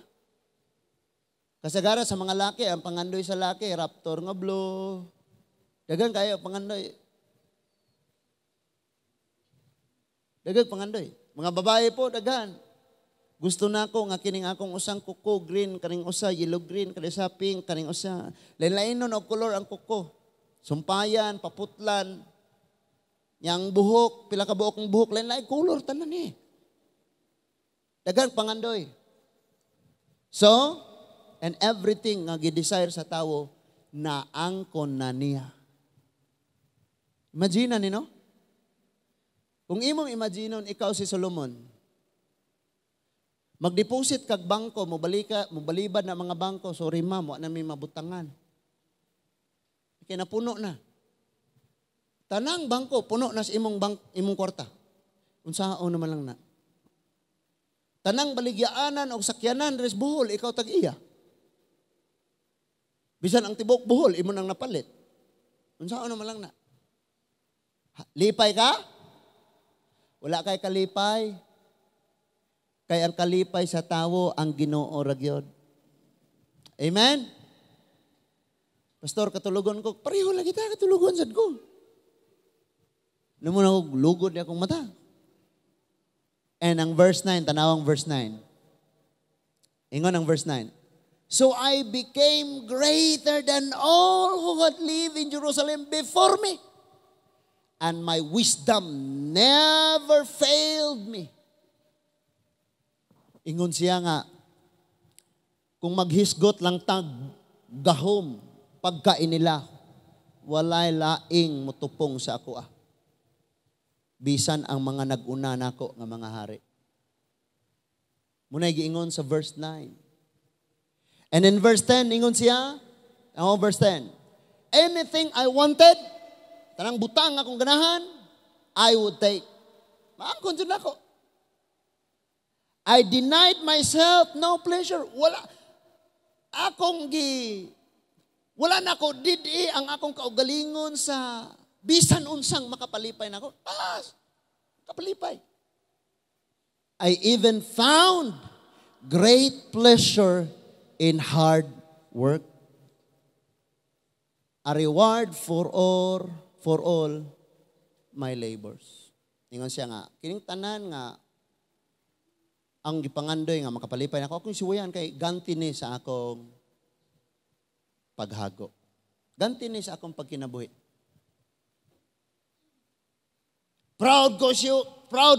Kasagara sa mga laki, ang pangandoy sa laki, raptor nga blue. Dagang kayo pangandoy. Dagang pangandoy. Mga babae po, daghan. Gusto na ko nga kining akong usang kuko, green, kaning usa, yellow green, kaning usa, pink, kaning usa. Lain-lain nun og color ang kuko. Sumpayan, paputlan. Yang buhok, pila ka buhok ng buhok, lain-lain color, tanan eh. Dagang pangandoy. So, and everything nga gidesire sa tao, naangkon na niya. Imagine ni no? Kung imong imaginon, ikaw si Solomon, mag-deposit kag bangko, mobalibad na mga bangko, sorry ma'am, wa na may mabutangan. Kaya napuno na. Tanang bangko, puno na sa imong kwarta. Unsaon naman lang na. Tanang baligyaanan o sakyanan, res buhol, ikaw tag-iya. Bisan ang tibok buhol, imo nang napalit. Unsaon naman lang na. Lipay ka? Wala kay kalipay. Kay ang kalipay sa tawo ang Ginoo ra gyud. Amen? Pastor, katulugon ko, pareho lang kita katulugon sad ko. Namun ako lugod niya akong mata. And ang verse 9, tanawang verse 9. Ingon ang verse 9. So I became greater than all who had lived in Jerusalem before me. And my wisdom never failed me. Ingon siya nga, kung maghisgot lang tag gahom, pagkain nila, walay laing mutupong sa ako ah. Bisan ang mga nag-una nako nga mga hari. Muna'y giingon sa verse 9. And in verse 10, ingon siya, verse 10, anything I wanted, tanang butang akong ganahan, I would take. Maangkon dyan ako. I denied myself no pleasure. Wala na ako didi ang akong kaugalingon sa bisan unsang makapalipay na ako. Kapalipay. I even found great pleasure in hard work. A reward for all my labors. Ingon siya nga, kining tanan nga ang gipangandoy nga makapalipay na ako, akong siwayan kay ganti ni sa akong paghago. Ganti ni sa akong pagkinabuhi. Proud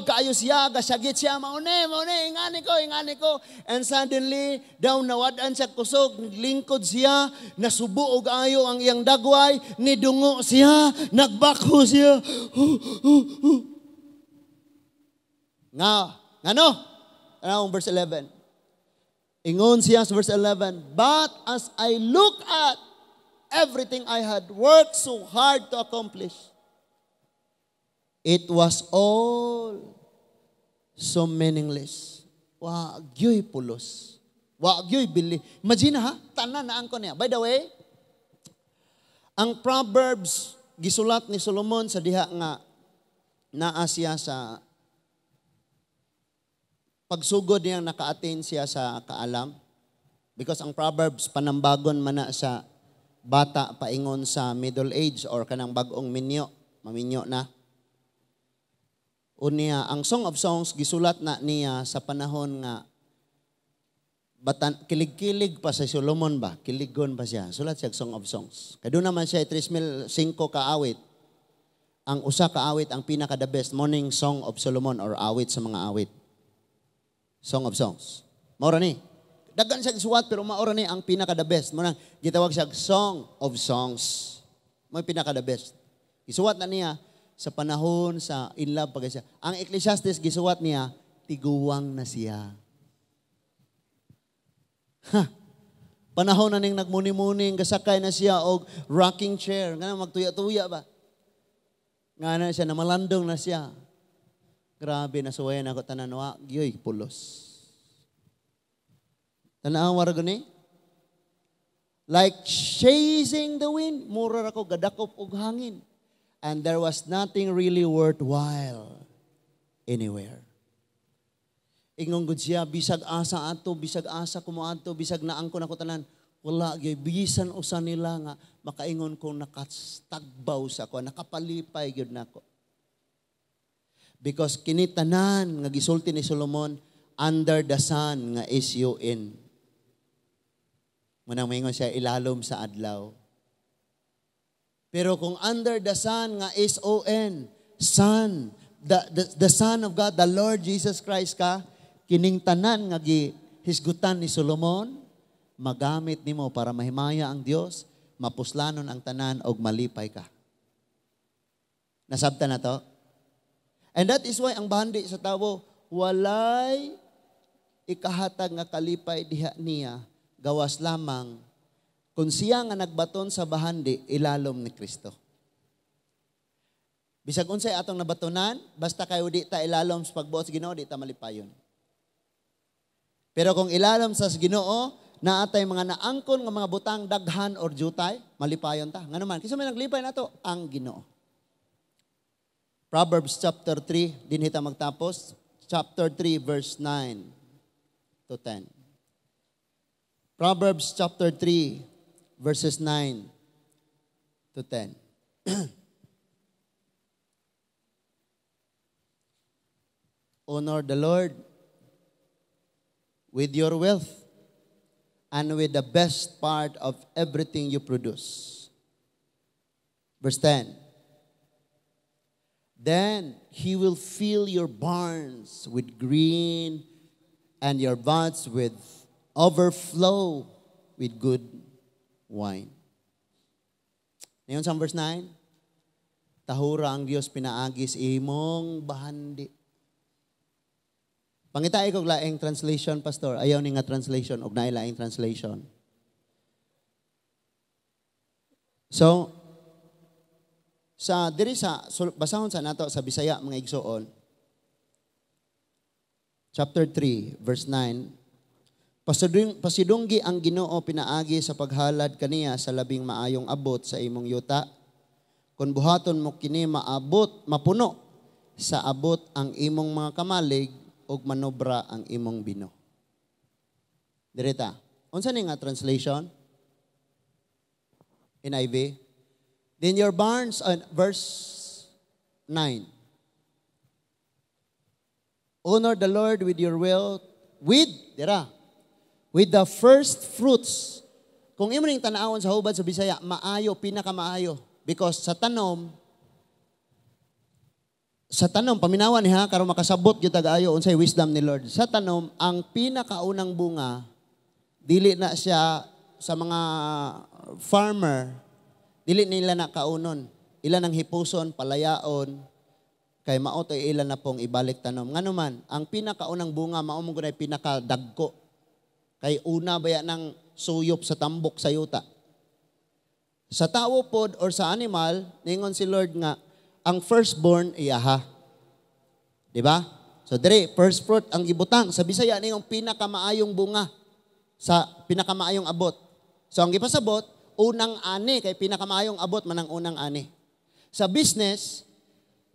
kayo siya, gasyagit siya, maune, ingani ko. And suddenly, daw nawadan siya kusog, lingkod siya, nasubo og ayo ang iyang dagway, nidungo siya, nagbako siya. Ngano? Anong verse 11? Ingon siya sa verse 11, but as I look at everything I had worked so hard to accomplish, it was all so meaningless. Wagyoy pulos. Wagyoy bili. Imagine ha, tanan na angkon niya. By the way, ang Proverbs gisulat ni Solomon sa diha nga naa siya sa pagsugod niyang naka-attain siya sa kaalam. Because ang Proverbs panambagon man na sa bata paingon sa middle age or kanang bagong maminyo na. Unya, ang Song of Songs gisulat na niya sa panahon nga kilig-kilig pa sa Solomon ba? Kiligon pa siya. Sulat siya Song of Songs. Kaya naman siya 3,005 ka awit. Ang usa ka awit ang pinaka the best morning Song of Solomon or awit sa mga awit. Song of Songs. Maura ni. Dagan siya gisuwat pero maura ni ang pinaka the best. Mo nang gitawag siya Song of Songs. Mo pinaka the best. Gisuwat na niya sa panahon sa in love pag siya. Ang Ecclesiastes gisuwat niya tiguwang na siya. Panahon na ning nagmuni-muning gasakay na siya og rocking chair nga magtuya-tuya ba. Nga na siya namalandong na siya. Grabe na suwayan ako tanan wa gyoy pulos. Tanaw wara gani? Like chasing the wind, mura ako gadakop og hangin. And there was nothing really worthwhile anywhere. Ingon gud siya, bisag asa ato, bisag asa kumuadto, bisag naangkon ako tanan, wala gyud bisan usa nila nga makaingon kong nakatagbaw sa ako, nakapalipay gyud nako. Because kini tanan nga gisulti ni Solomon under the sun nga SUN. Munang maingon siya ilalom sa adlaw. Pero kung under the sun nga SON, Son, the Son of God, the Lord Jesus Christ ka, kining tanan nga gihisgutan ni Solomon, magamit nimo para mahimaya ang Dios, mapuslanon ang tanan og malipay ka. Nasabtan na to? And that is why ang bahandi sa tawo, walay ikahatag nga kalipay diha niya, gawas lamang kung siya nga nagbaton sa bahandi, ilalom ni Kristo. Bisag unsay atong nabatonan, basta kayo di ta ilalom sa pagbuot sa Ginoo, di ta malipayon. Pero kung ilalom sa Ginoo, naatay mga naangkon nga mga butang daghan or jutay, malipayon ta. Nga naman, kasi may naglipay na to, ang Ginoo. Proverbs chapter 3, din hita magtapos, chapter 3 verse 9 to 10. Proverbs chapter 3 verses 9 to 10. Honor the Lord with your wealth and with the best part of everything you produce. Verse 10. Then he will fill your barns with green and your vats with overflow with good wine. Ngayon sa verse 9, tahura ang Diyos pinaagis imong bahandi. Pangita kog laing translation, Pastor. Ayaw ni nga translation og naay laing translation. So, sa diri sa basahon sa nato sa Bisaya mga igsoon. Chapter 3 verse 9. Pasidunggi ang Ginoo pinaagi sa paghalad kaniya sa labing maayong abot sa imong yuta. Kung buhaton mo kini maabot, mapuno sa abot ang imong mga kamalig ug manobra ang imong bino. Direta. Unsa ni nga translation? NIV. Then your barns, verse 9. Honor the Lord with your wealth, with the first fruits. Kung imo ning tan-awon sa hubad sa Bisaya, maayo, pinakamaayo. Because sa tanom, paminawan niya, karon makasabot gyud tagaayo unsay wisdom ni Lord. Sa tanom, ang pinakaunang bunga, dili na siya sa mga farmer, dili nila na kaunon. Ilan ang hipuson, palayaon, kay mao to ilan na pong ibalik tanom. Ngano man, ang pinakaunang bunga mao mo gunay pinakadagko. Kay una baya ng suyop sa tambok sa yuta. Sa tao pod or sa animal, ningon si Lord nga ang firstborn iyaha. Di ba? So dire, first fruit ang gibutang sa Bisaya ningong pinakamaayong bunga sa pinakamaayong abot. So ang gipasabot, unang ani kay pinakamaayong abot man ang unang ani. Sa business,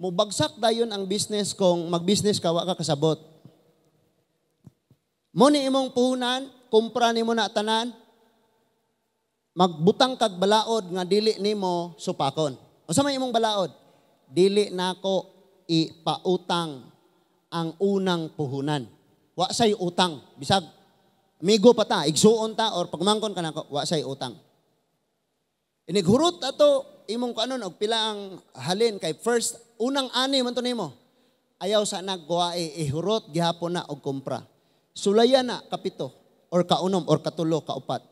mubagsak dayon ang business kung mag-business ka wa ka kasabot. Mo ni imong puhunan, kumpra nimo na tanan, magbutang kag balaod nga dili nimo supakon. Unsa may imong balaod? Dili nako ipautang ang unang puhunan. Wa say utang. Bisag amigo pa ta, igsuon ta or pagmangkon ka nako, wa say utang. Inighurot ato imong kanon og pila ang halin kay first unang ani man to nimo. Ayaw sa nagguwae ihurot gihapon na og kumpra. Sulayan na kapito. or kaunom or katulo kaupat.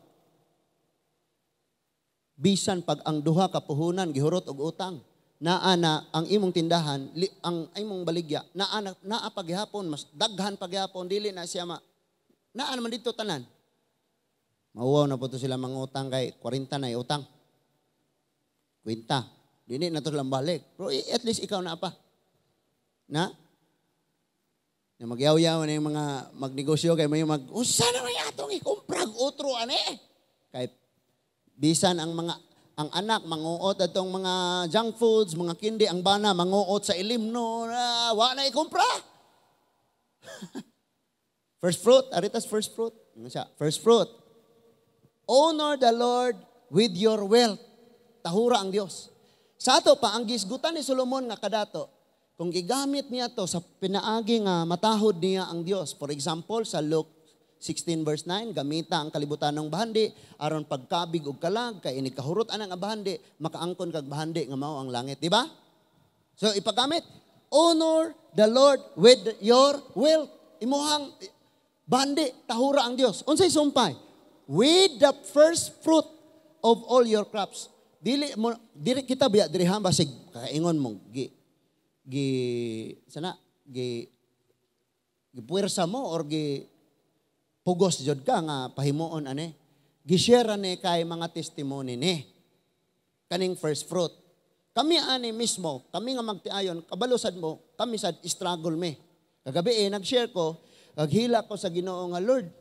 Bisan pag ang duha ka puhunan gihurot og utang, naa na ang imong tindahan, ang imong baligya, naa paghihapon mas daghan paghihapon dili na siya naa naman dito tanan. Mauwaw na po to sila mangutang kay 40 na utang. Kwenta. Dili na to lang balik. Pero at least ikaw na pa. Na magyaw-yaw na yung mga magnegosyo kay may usa na may atong ikumprag otro ane. Kay bisan ang anak manguot atong mga junk foods, mga kindi, ang bana manguot sa ilimno, wa na ikumpra. First fruit, aritas first fruit. Ano siya? First fruit. Honor the Lord with your wealth. Tahura ang Dios. Sa ato pa ang gisgutan ni Solomon nga kadato, kung gigamit niya to sa pinaagi nga matahod niya ang Dios. For example, sa Luke 16 verse 9, gamita ang kalibutan ng bahandi aron pagkabig og kalag kay ini kahurot anang bahandi, makaangkon kag bahandi nga mao ang langit, di ba? So ipagamit, honor the Lord with your wealth. Imuhang bahandi tahura ang Dios. Unsay sumpay? With the first fruit of all your crops. Dili kita biya dirihan basig kakaingon mo puwersa mo or pugos jud ka nga pahimuon ani. Gi-share ni kay mga testimony ni kaning first fruit. Kami ani mismo, kami nga magtiayon, kabalusad mo, kami sad struggle me. Kagabi nag-share ko, kaghila ko sa Ginoo nga Lord.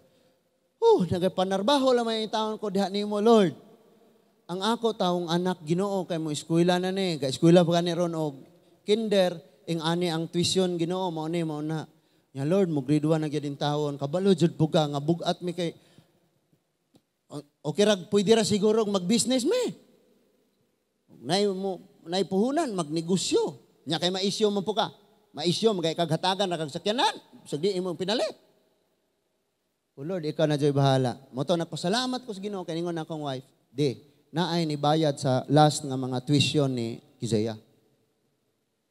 Nagapanarbaho lang may taon ko diha nimo Lord. Ang ako taong anak Ginoo kay mo eskwela na ni, kay eskwela pa ni ron og kinder, ing ani ang tuition Ginoo mao na. Ya Lord, mo grade 1 na gyud taon, kabalo jud po ka nga bugat mi kay okay ra pwede ra siguro mag-business me. Nay puhunan magnegosyo. Nya kay maisyo man po ka. Maisyo magay kaghatagan na kag sakyanan, sagdi imong pinalit. O Lord, ikaw na dyan bahala. Moto, nagpasalamat ko sa Ginoo kay ningon akong wife. Naay ni bayad sa last nga mga tuition ni Kizaya.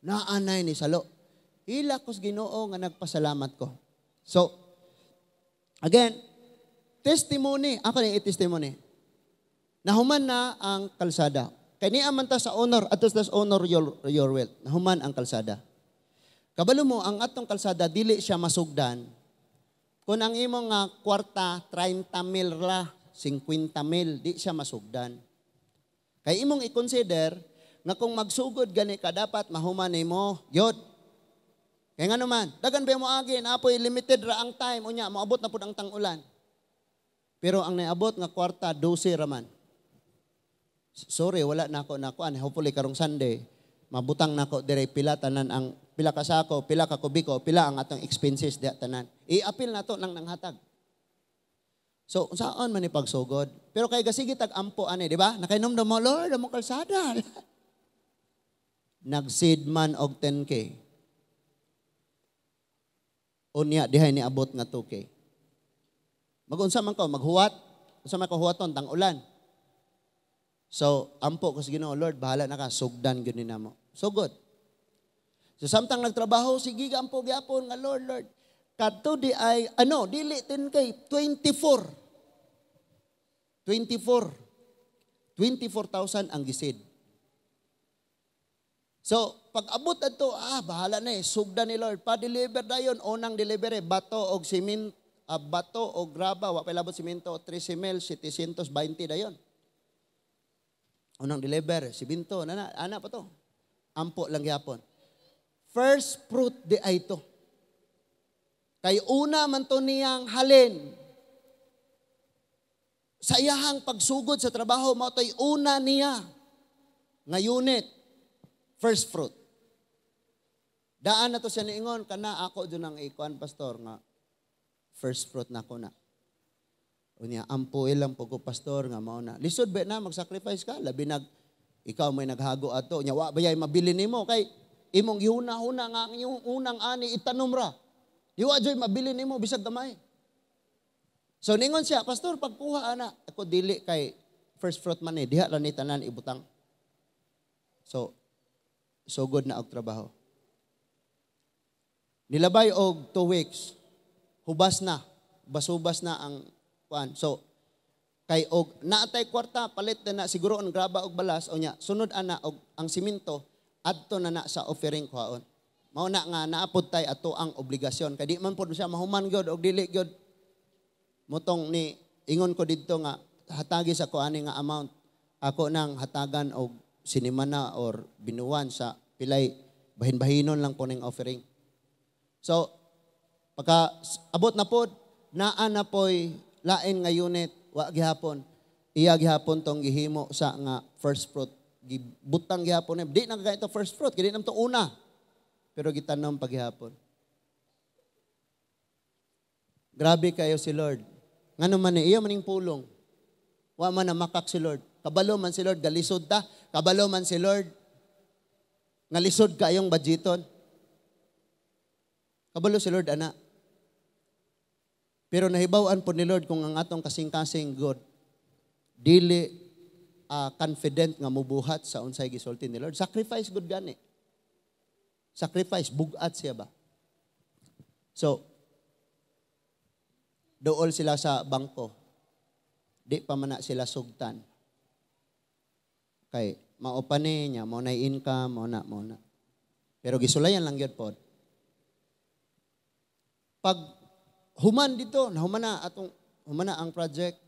Naanay ni Salo. Hila ko sa Ginoo nga nagpasalamat ko. So, again, testimony. Ako na i-testimony. Nahuman na ang kalsada. Kaya niya man ta sa honor, at tas honor your wealth. Nahuman ang kalsada. Kabalo mo, ang atong kalsada, dili siya masugdan. Kung ang imong nga kwarta, 30 mil la, 50 mil, di siya masugdan. Kaya imong i-consider na kung magsugod gani ka, dapat mahuman mo, yod. Kaya nga naman, dagan ba mo agin, apoy limited ra ang time, unya, maabot na po ang tang-ulan. Pero ang naabot nga kwarta, 12 raman. Sorry, wala na ako. Hopefully karong Sunday, mabutang na ako dire pila tanan ang pila ka sako, pila ka kubiko, pila ang atong expenses diha tanan. I-apil na to nang nanghatag. So, saan man ni pagsugod? Pero kay gasigi tag ampo ani, di ba? Nakainom mo, Lord, among kalsada. Nag-seed man og 10K. Unya dihay ni abot nga 2K. Magunsa man ko maghuwat, unsa man ko huwaton tang ulan. So, ampo ko sa Ginoo, Lord, bahala na ka, sugdan gyud ni namo. So good. So samtang nagtrabaho, sige ampo gyapon nga Lord. Kadto di ay dili 10K, 24,000 ang gisid. So, pag abot adto, bahala na sugdan ni Lord. Pa-deliver dayon, unang delivery, bato og simento, bato og graba, wa pa labot simento, 13 mil, 720 dayon. Unang deliver, simento, ana pa to. Ampo lang gyapon. First fruit di ay to. Kay una man to niyang halin. Sa iyahang pagsugod sa trabaho, mao to'y una niya nga unit. First fruit. Daan na to siya niingon, kana ako dun ang ikuan, pastor, nga first fruit na ko na. Unya, ampo ilang po ko, pastor, nga mao na. Lisod ba na, mag-sacrifice ka? Labi ikaw may naghago ato. Unya, wa bayay mabili nimo kay imong gihuna-huna nga yung unang ani itanom ra. Di wa joy mabili nimo bisag gamay. So ningon siya, pastor, pagkuha ana, ako dili kay first fruit man diha ra ni tanan ibutang. So good na og trabaho. Nilabay og 2 weeks. Hubas na. Basubas na ang kuan. So kay og naatay kwarta palit na siguro ang graba og balas o nya sunod ana og ang simento adto na sa offering kuhaon. Mao na nga naapod tay ato ang obligasyon kay di man pud siya mahuman gyud og dili gyud motong ni ingon ko didto nga hatagi sa kuani nga amount ako nang hatagan og sinimana or binuwan sa pilay bahin-bahinon lang po ning offering. So pagka abot na pod naa na poy lain nga unit wa gihapon iya gihapon tong gihimo sa nga first fruit gibutang gihapon di na kagaya ito first fruit kaya di nam to una pero gitanom paghihapon. Grabe kayo si Lord ngano man iya maning pulong wa man na makak si Lord kabalo man si Lord galisod ta kabalo man si Lord nga lisod kayong budgeton kabalo si Lord ana. Pero nahibaw-an po ni Lord kung ang atong kasing-kasing God dili confident nga mubuhat sa unsay gisulti ni Lord. Sacrifice good gani. Sacrifice bugat siya ba? So dool sila sa bangko. Di pa man na sila sugtan. Kay mao pa niya, mao na income, mao na. Pero gisulayan lang gyud pod. Pag human dito, humana ang project.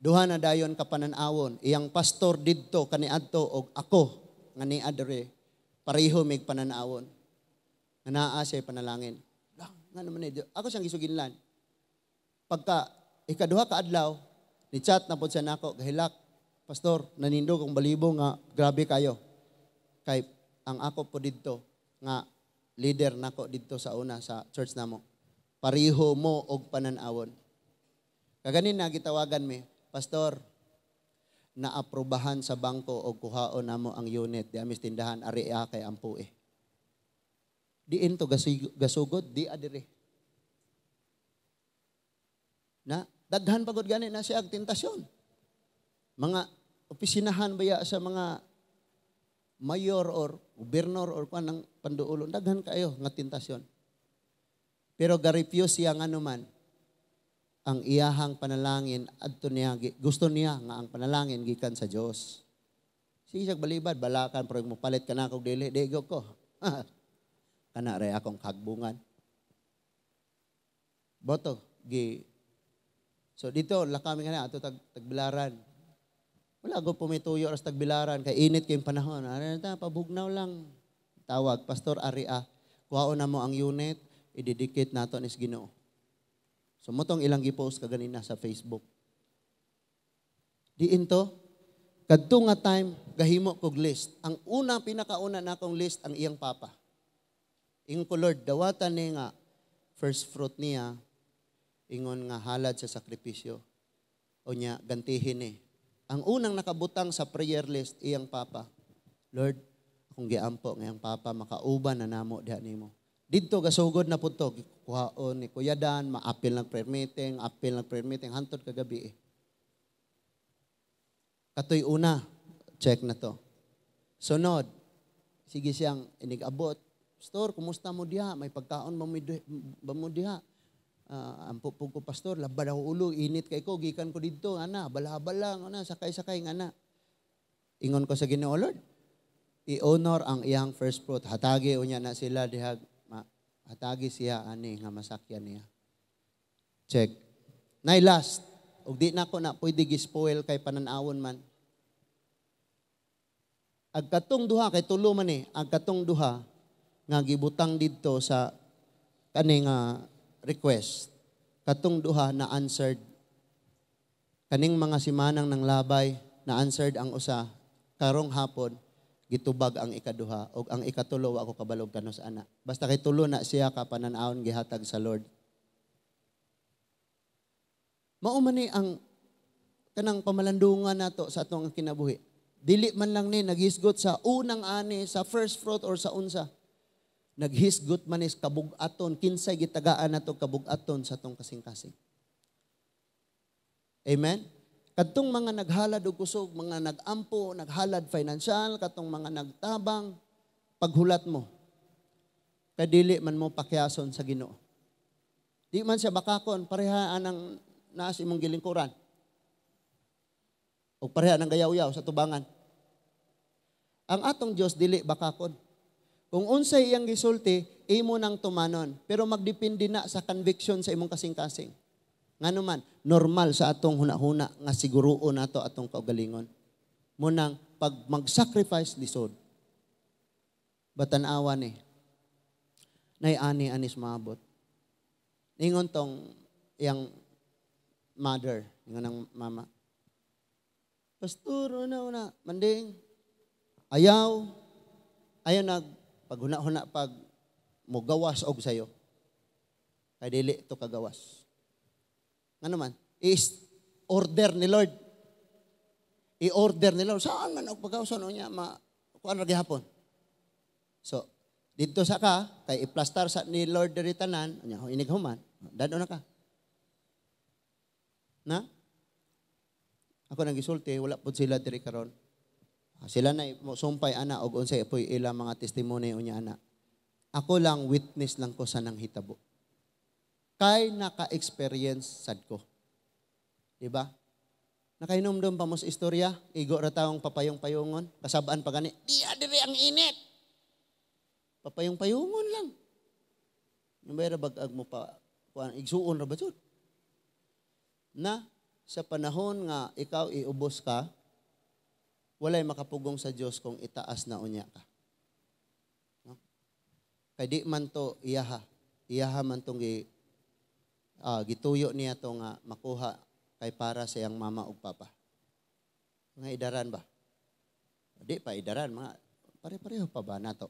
Duha na dayon kapanan-awon. Iyang pastor didto kaniadto og ako nga ni adre pareho mig panan-awon. Nga naa siya panalangin. Nga naman ni ako siyang gisuginlan. Pagka ikaduha ka adlaw, ni chat na pod siya nako, gahilak, pastor, nanindo kong balibo nga grabe kayo. Kay ang ako po didto nga leader nako didto sa una sa church namo. Pariho mo og panan-awon. Kaganin na gitawagan mi, pastor, naaprobahan sa bangko og kuhaon namo ang unit di amis tindahan ari kay ampu eh. Diin to gasugod di adire. Na daghan pagod gani na siya ag tentasyon. Mga opisinahan baya sa mga mayor or gobernador or kuan ng panduulon daghan kayo nga tentasyon. Pero ga-refuse siya nga naman ang iyahang panalangin adto niya gusto niya nga ang panalangin gikan sa Dios. Sige balibad balakan pero mo palit kana kog dili dego ko. Kana ray akong kagbungan. Boto gi. So dito lakami nga ato tagbilaran. Wala go pumituyo oras tagbilaran kay init kay panahon. Ano ta pabugnaw lang. Tawag pastor Aria. Kuhaon na mo ang unit ididikit nato nis Ginoo. So motong ilang gi-post kaganina sa Facebook. Diin to kadto nga time gahimo kog list. Ang pinakauna na akong list ang iyang papa. Ingon ko Lord dawatan ni nga first fruit niya ingon nga halad sa sakripisyo. O nya gantihin ni. Ang unang nakabutang sa prayer list iyang papa. Lord, akong giampo nga iyang papa makauban na namo diha nimo. Dito gasugod na pud to kuhaon ni Kuya Dan, maapil ng prayer meeting, hantod kagabi eh. Katoy una, check na to. Sunod, sige siyang inigabot. Pastor, kumusta mo diha? May pagkaon ba mo diha? Ampo ko pastor, labad ako ulo, init kay ko, gikan ko dito, ana, balabal lang, ana, sakay-sakay ana. Ingon ko sa Ginoo, Lord, i-honor ang iyang first fruit. Hatagi unya na sila diha. Hatagi siya ani nga masakyan niya. Check. Nay last, ug di na ko na pwede gi-spoil kay panan-awon man. Agkatong duha kay tulo man ni, agkatong duha nga gibutang didto sa kani nga request. Katong duha na answered. Kaning mga simanang nang labay na answered ang usa karong hapon gitubag ang ikaduha ug ang ikatulo ako kabalog kanos ana. Basta kay tulo na siya ka panan-awon gihatag sa Lord. Mao man ni ang kanang pamalandungan nato sa atong kinabuhi. Dili man lang ni naghisgot sa unang ani sa first fruit or sa unsa. Naghisgot man is kabug-aton kinsay gitagaan nato kabug-aton sa atong kasing-kasing. Amen. Kadtong mga naghalad og kusog, mga nagampo, naghalad financial, katong mga nagtabang, paghulat mo. Kadili man mo pakyason sa Ginoo. Di man siya bakakon, pareha anang naa sa imong gilingkuran. O pareha ng gayaw-yaw sa tubangan. Ang atong Dios dili bakakon. Kung unsay iyang gisulti, imo nang tumanon. Pero magdepende na sa conviction sa imong kasing-kasing. Ngano man, normal sa atong huna-huna nga siguruon nato atong kaugalingon. Munang pag mag-sacrifice lisod. Batanawa ni. Nay ani-anis maabot. Ningon tong iyang mother, ningon ng mama. Pastor, una, manding. Ayaw paghuna-huna pag mugawas og sayo. Kay dili to kagawas. Ano man? Is order ni Lord. I-order ni Lord. Saan man og pagawas ano niya kuan ra gihapon. So, dito sa ka kay iplastar sa ni Lord diri tanan, nya inig human. Dado na ka. Na? Ako nang gisulti, wala pud sila diri karon. Sila na sumpay ana og unsay apoy ila mga testimony unya ana. Ako lang witness lang ko sa nang hitabo. Kay naka-experience sad ko. Di ba? Nakainom-dom pa mo sa istorya, igo ra taong papayong-payungon, kasabaan pa gani. Di adiri ang init. Papayong-payungon lang. Yung bayra bag-ag mo pa kuan igsuon ra ba jud? Na sa panahon nga ikaw iubos ka, walay makapugong sa Dios kung itaas na unya ka. No? Kay di man to iyaha man tong gituyo niya to nga makuha kay para sa iyang mama ug papa. Mga idaran ba? Di pa idaran, mga pare-pareho pa ba nato?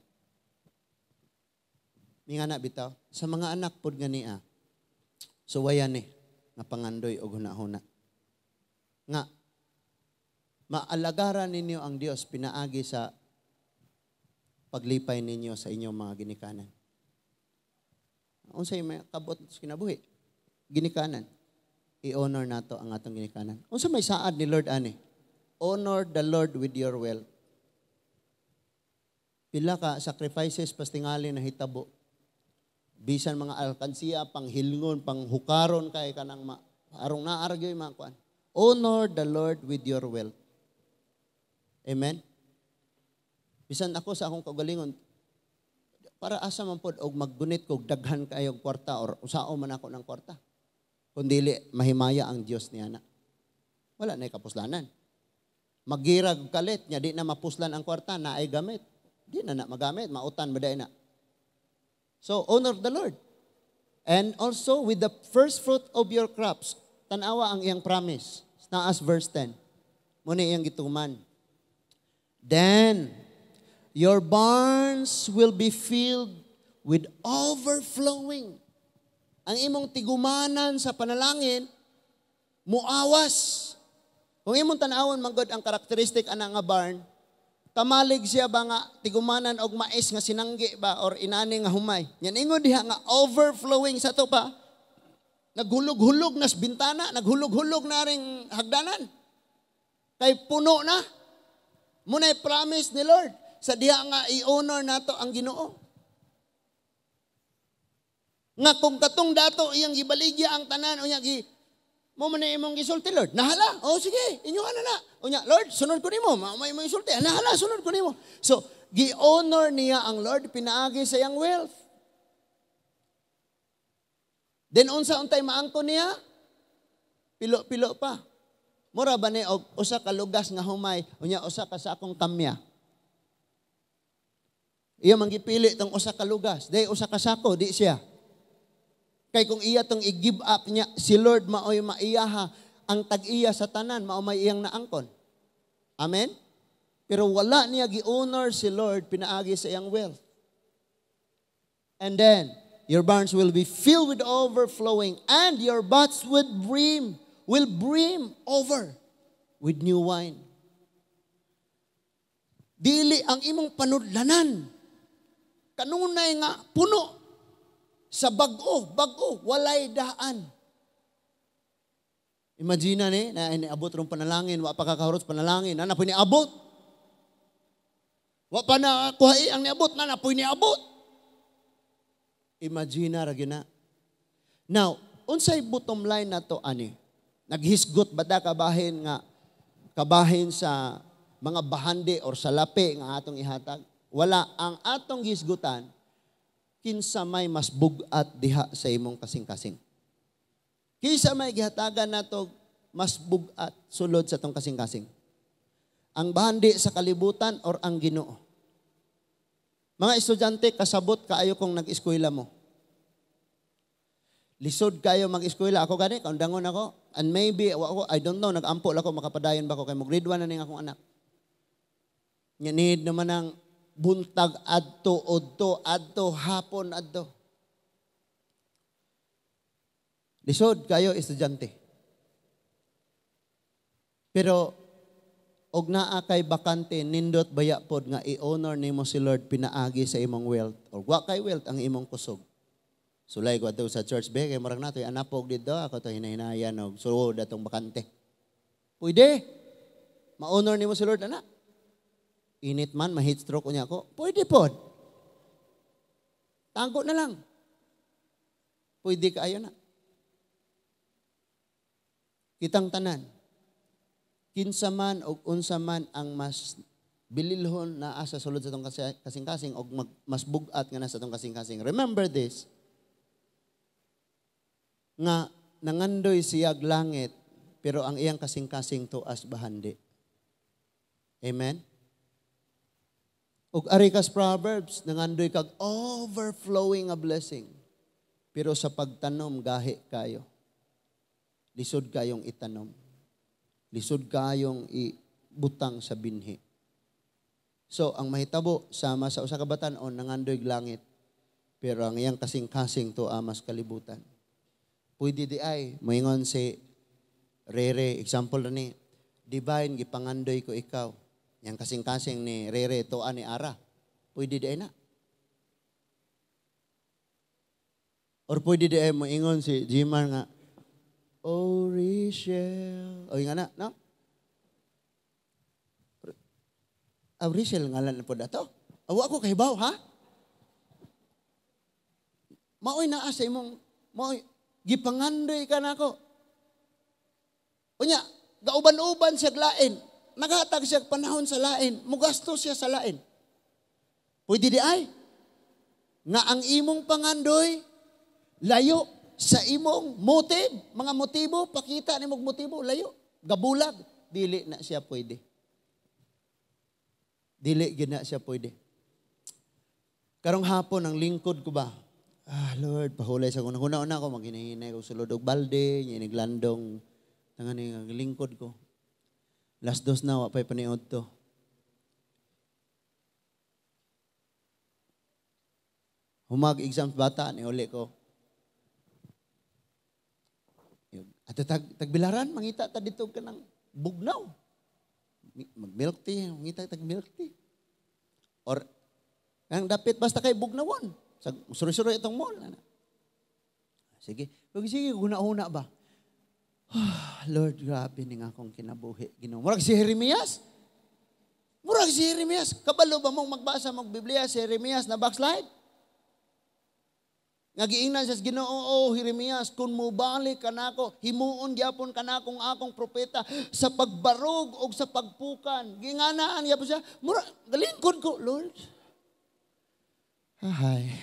Minga na bitaw, sa mga anak pod ganiya, suwayan ni nga pangandoy og hunahuna. Nga maalagaran ninyo ang Dios pinaagi sa paglipay ninyo sa inyong mga ginikanan. Unsay may kabot sa kinabuhi? Ginikanan. I-honor nato ang atong ginikanan. Unsa may saad ni Lord ani? Honor the Lord with your wealth. Pila ka sacrifices pastingali na hitabo. Bisan mga alkansiya, panghilngon, panghukaron kay kanang arong naargyoy mga kuan. Honor the Lord with your wealth. Amen? Bisan ako sa akong kaugalingon, para asa man pod og maggunit kog daghan kayong kwarta or usao man ako ng kwarta. Kundili mahimaya ang Dios niya na. Wala na kapuslanan. Magirag kalit nya di na mapuslan ang kwarta na ay gamit. Di na magamit, mautan maday na. So honor the Lord. And also with the first fruit of your crops, tanawa ang iyang promise. Naas verse 10. Muna iyang gituman. Then your barns will be filled with overflowing. Ang imong tigumanan sa panalangin, muawas. Kung imong tanawon manggod ang karakteristik ana nga barn, kamalig siya ba nga tigumanan og mais nga sinanggi ba or inani nga humay. Yan ingon diha nga overflowing sa to pa. Naghulog-hulog nas bintana, naghulog-hulog na ring hagdanan. Kay puno na. Muna'y promise ni Lord sa diha nga i-honor nato ang Ginoo. Nga kung katong dato iyang gibaligya ang tanan unya mo man imong gisulti Lord. Nahala. Oh sige, inyo na. Unya Lord, sunod ko nimo. May isulti. Nahala, sunod ko nimo. So, gi-honor niya ang Lord pinaagi sa iyang wealth. Then unsa untay maangkon niya? Pilo-pilo pa. Mura ba ni og usa ka lugas nga humay, unya usa ka sa akong kamya. Iya man gipili tong usa ka lugas, day usa ka sako di siya. Kay kung iya tong i-give up niya, si Lord maoy maiyaha ang tag-iya sa tanan, mao may iyang naangkon. Amen? Pero wala niya gi-honor si Lord pinaagi sa iyang wealth. And then, your barns will be filled with overflowing and your vats will brim over with new wine. Dili ang imong panudlanan. Kanunay nga puno. Sa bago, walay daan. Imagine ni, na iniabot rong panalangin, wa pa kakahurot panalangin, na napoy niabot. Wa pa na kuhai ang niabot, na napoy niabot. Imagine ra gina. Now, unsay bottom line na to ani? Naghisgot bada kabahin sa mga bahandi or sa lapi nga atong ihatag. Wala, ang atong gisgutan, kinsa may mas bugat diha sa imong kasing-kasing. Kinsa may gihatagan nato mas bugat sulod sa tong kasing-kasing. Ang bahandi sa kalibutan or ang Ginoo. Mga estudyante, kasabot kaayo kung nag-eskwela mo. Lisod kayo mag-eskwela. Ako gani, kaundangon ako. And maybe, ako, I don't know, nag-ampo ako, makapadayon ba ako kay mo. Grade 1 na ning akong anak. Need naman ng buntag adto, odto, adto, hapon, adto. Lisod kayo, estudyante. Pero, og naa kay bakante, nindot baya pod nga i-honor nimo si Lord pinaagi sa imong wealth. Or wa kay wealth ang imong kusog. Sulay ko ato sa church be kay murag nato anapog dito ako to hinahinayan og suod atong bakante. Pwede. Ma-honor nimo si Lord ana. Init man ma-heat stroke unya ko. Pwede pod. Tangko na lang. Pwede kaayo na. Kitang tanan. Kinsa man o unsa man ang mas bililhon na asa sulod sa itong kasing-kasing o mas bugat nga na sa itong kasing-kasing. Remember this, nga nangandoy siyag langit, pero ang iyang kasing-kasing tuas bahandi. Amen? Ug ari kas Proverbs, nangandoy kag overflowing a blessing, pero sa pagtanom gahi kayo. Lisod kayong itanom. Lisod kayong ibutang sa binhi. So, ang mahitabo, sama sa usa ka batan-on, nangandoy langit. Pero ang iyang kasing-kasing to amas kalibutan. Pwede di ay, moingon si Rere, example na ni, divine, gipangandoy ko ikaw. Yang kasing-kasing ni Rere, to ani Ara. Pwede di ay na. Or pwede di ay, moingon si Jimar nga, oh, Rachel. O, yung anak, no? Oh, Rachel, ngalan po dato. Awa ko kay Baw, ha? Maoy na sa imong, maoy, gipangandoy ka na ako. Unya, gauban-uban siya lain. Naghatag siya panahon sa lain. Mugasto siya sa lain. Pwede di ay. Nga ang imong pangandoy, layo sa imong motive, mga motibo, pakita ni mong motibo, layo, gabulag, dili na siya pwede. Dili gina siya pwede. Karong hapon, ang lingkod ko ba? Lord, pahulay sa kung una-una ako, maghinahinay ko sulod og balde, iniglandong, tangani ang lingkod ko. Last dos na, wapay paniod to. Humag-exam bata, ni uli ko. At tagbilaran, mangita ta dito ka ng bugnaw. Mag-milk tea, mangita tag-milk tea. Or, ang dapit basta kay bugnawon. Suri-suri itong mall. Sige, guna-una ba? Lord, grabe ni nga akong kinabuhi. Murag si Jeremias. Kabalo ba mong magbasa mong Biblia si Jeremias na backslide? Nagiingnan siya sa Ginoo, Jeremias, kung mubalik ka na ako, himuon gyapon ka na akong propeta sa pagbarog o sa pagpukan. Ginganaan gyapon siya, galingkod ko, Lord. Ay,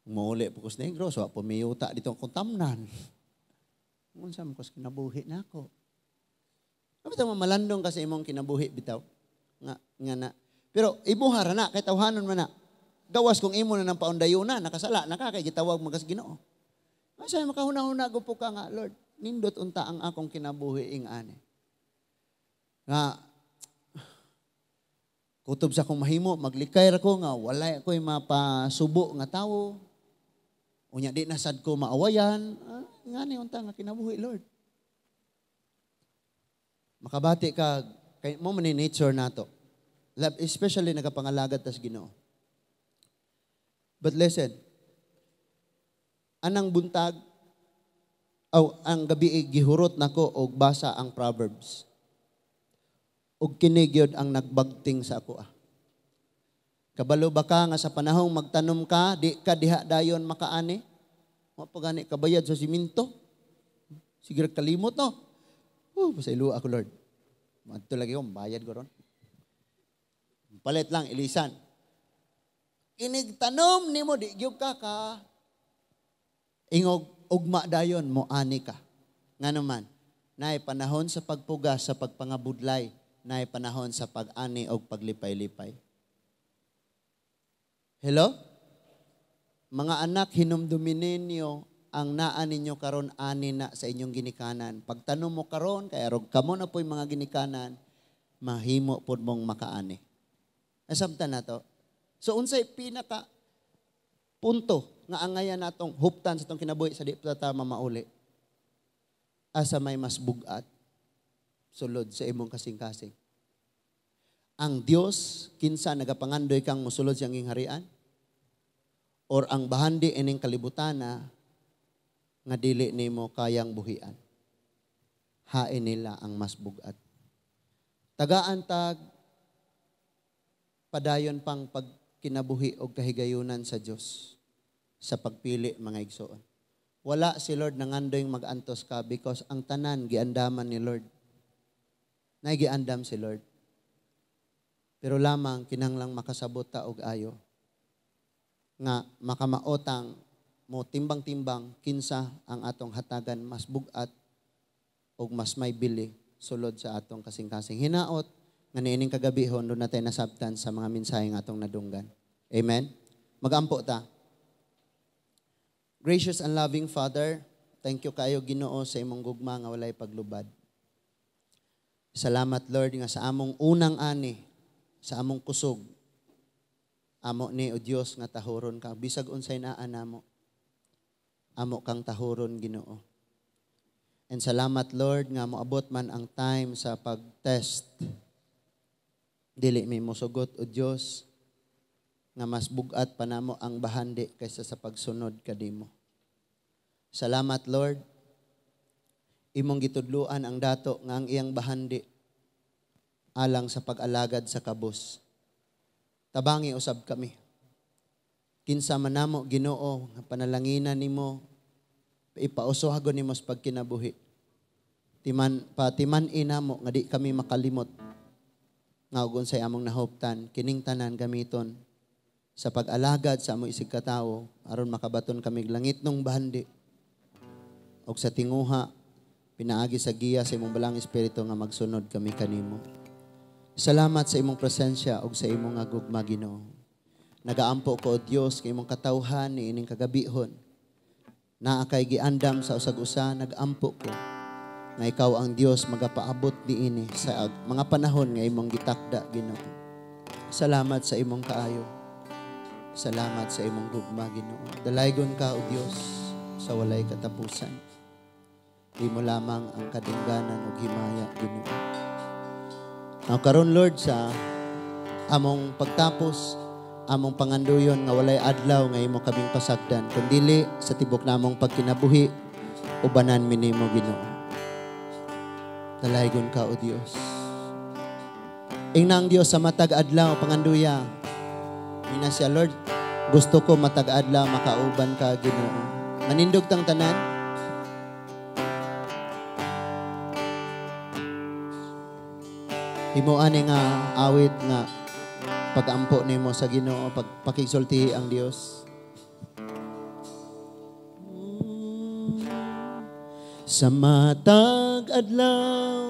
mauli po ko sa negro, so pumiyuta dito akong tamnan. Unsa mo ko kinabuhi na ako. Kapit ang malandong kasi imong kinabuhi bitaw. Nga na. Pero ibuhara na, kay tawhanon man na. Gawas kung imo na ng paundayuna, nakasala, nakakagitawag magas Ginoo. Masay makahuna-huna ko po ka nga, Lord, nindot unta ang akong kinabuhi ing ani. Nga, kutob sa akong mahimo, maglikay ra ko nga, walay ako'y mapasubo nga tawo. Unya di nasad ko maawayan. Nga ni unta nga kinabuhi, Lord. Makabati ka, kay mo man ni nature nato. Especially nagapangalagad tas Ginoo. But listen, anang buntag, ang gabi gihurot nako og basa ang Proverbs. Og kinigyod ang nagbagting sa ako. Kabalo ba ka nga sa panahong magtanom ka, di ka diha dayon makaani? Mo pagani kabayad sa siminto. Sige kalimot no. Pasaylo ako Lord. Madto lagi ko, bayad ko ron. Palit lang, ilisan. Inigtanom ni mo, di gyud ka ingog, ugma dayon mo, ani ka. Nga naman, naay panahon sa pagpugas, sa pagpangabudlay, naay panahon sa pag-ani o paglipay-lipay. Hello? Mga anak, hinumdumin ninyo ang naa ninyo karon ani na sa inyong ginikanan. Pagtanong mo karon, kaya rog kamo na po'y mga ginikanan, mahimo pod mong makaani. Nasabtan na to. So unsay pinaka punto nga angayan natong huptan sa itong kinabuhi sa di pa ta mamauli. Asa may mas bugat sulod sa imong kasing-kasing. Ang Dios kinsa nagapangandoy kang mosulod siyang gingharian? Or ang bahandi ining kalibutana nga dili nimo kayang buhian. Hain nila ang mas bugat. Tagaan tag padayon pang pagkinabuhi o kahigayunan sa Dios sa pagpili mga igsoon. Wala si Lord nangandoy mag-antos ka because ang tanan giandaman ni Lord. Giandam si Lord. Pero lamang kinahanglang makasabot ta og ayo nga makamaotang mo timbang-timbang kinsa ang atong hatagan mas bugat o mas may bili sulod sa atong kasing-kasing. Hinaot nga niining kagabihon doon natin nasabtan sa mga mensahe nga atong nadunggan. Amen? Magampo ta. Gracious and loving Father, thank you kayo Ginoo sa imong gugma nga walay paglubad. Salamat Lord nga sa among unang ani, sa among kusog, amo ni o Dios nga tahoron ka. Bisag unsay naa namo. Amo kang tahoron Ginoo. And salamat Lord nga moabot man ang time sa pag-test. Dili mi mosugot o Dios nga mas bugat pa namo ang bahandi kaysa sa pagsunod kadimo. Salamat Lord. Imong gitudluan ang dato nga ang iyang bahandi alang sa pag-alagad sa kabus. Tabangi usab kami. Kinsa man namo Ginoo nga panalanginan nimo ipausuhagon nimo sa pagkinabuhi. Timan inamo nga di kami makalimot nga ug unsay among nahuptan kining tanan gamiton sa pag-alagad sa among isig katawo aron makabaton kami langit nung bahandi ug sa tinguha pinaagi sa giya sa imong balang espiritu nga magsunod kami kanimo. Salamat sa imong presensya ug sa imong gugma Ginoo. Nagaampo ko o Dios kay imong katawhan niining kagabihon. Naa kay giandam sa usag-usa nagampo ko nga ikaw ang Dios magapaabot diini sa mga panahon nga imong gitakda Ginoo. Salamat sa imong kaayo. Salamat sa imong gugma Ginoo. Dalaygon ka o Dios sa walay katapusan. Di mo lamang ang kadingganan ug himaya Ginoo. Now karon Lord sa among pagtapos among panganduyon nga walay adlaw nga imo kaming pasagdan kundili sa tibok namong pagkinabuhi ubanan mi nimo Ginoo. Dalaygon ka o Dios. Ingnang Dios sa matag adlaw panganduya. Mina siya Lord, gusto ko matag adlaw makauban ka Ginoo. Manindog tang tanan. Himuan nga awit nga pag-ampo nimo sa Ginoo, pagpakigsulti ang Dios. Sa matag adlaw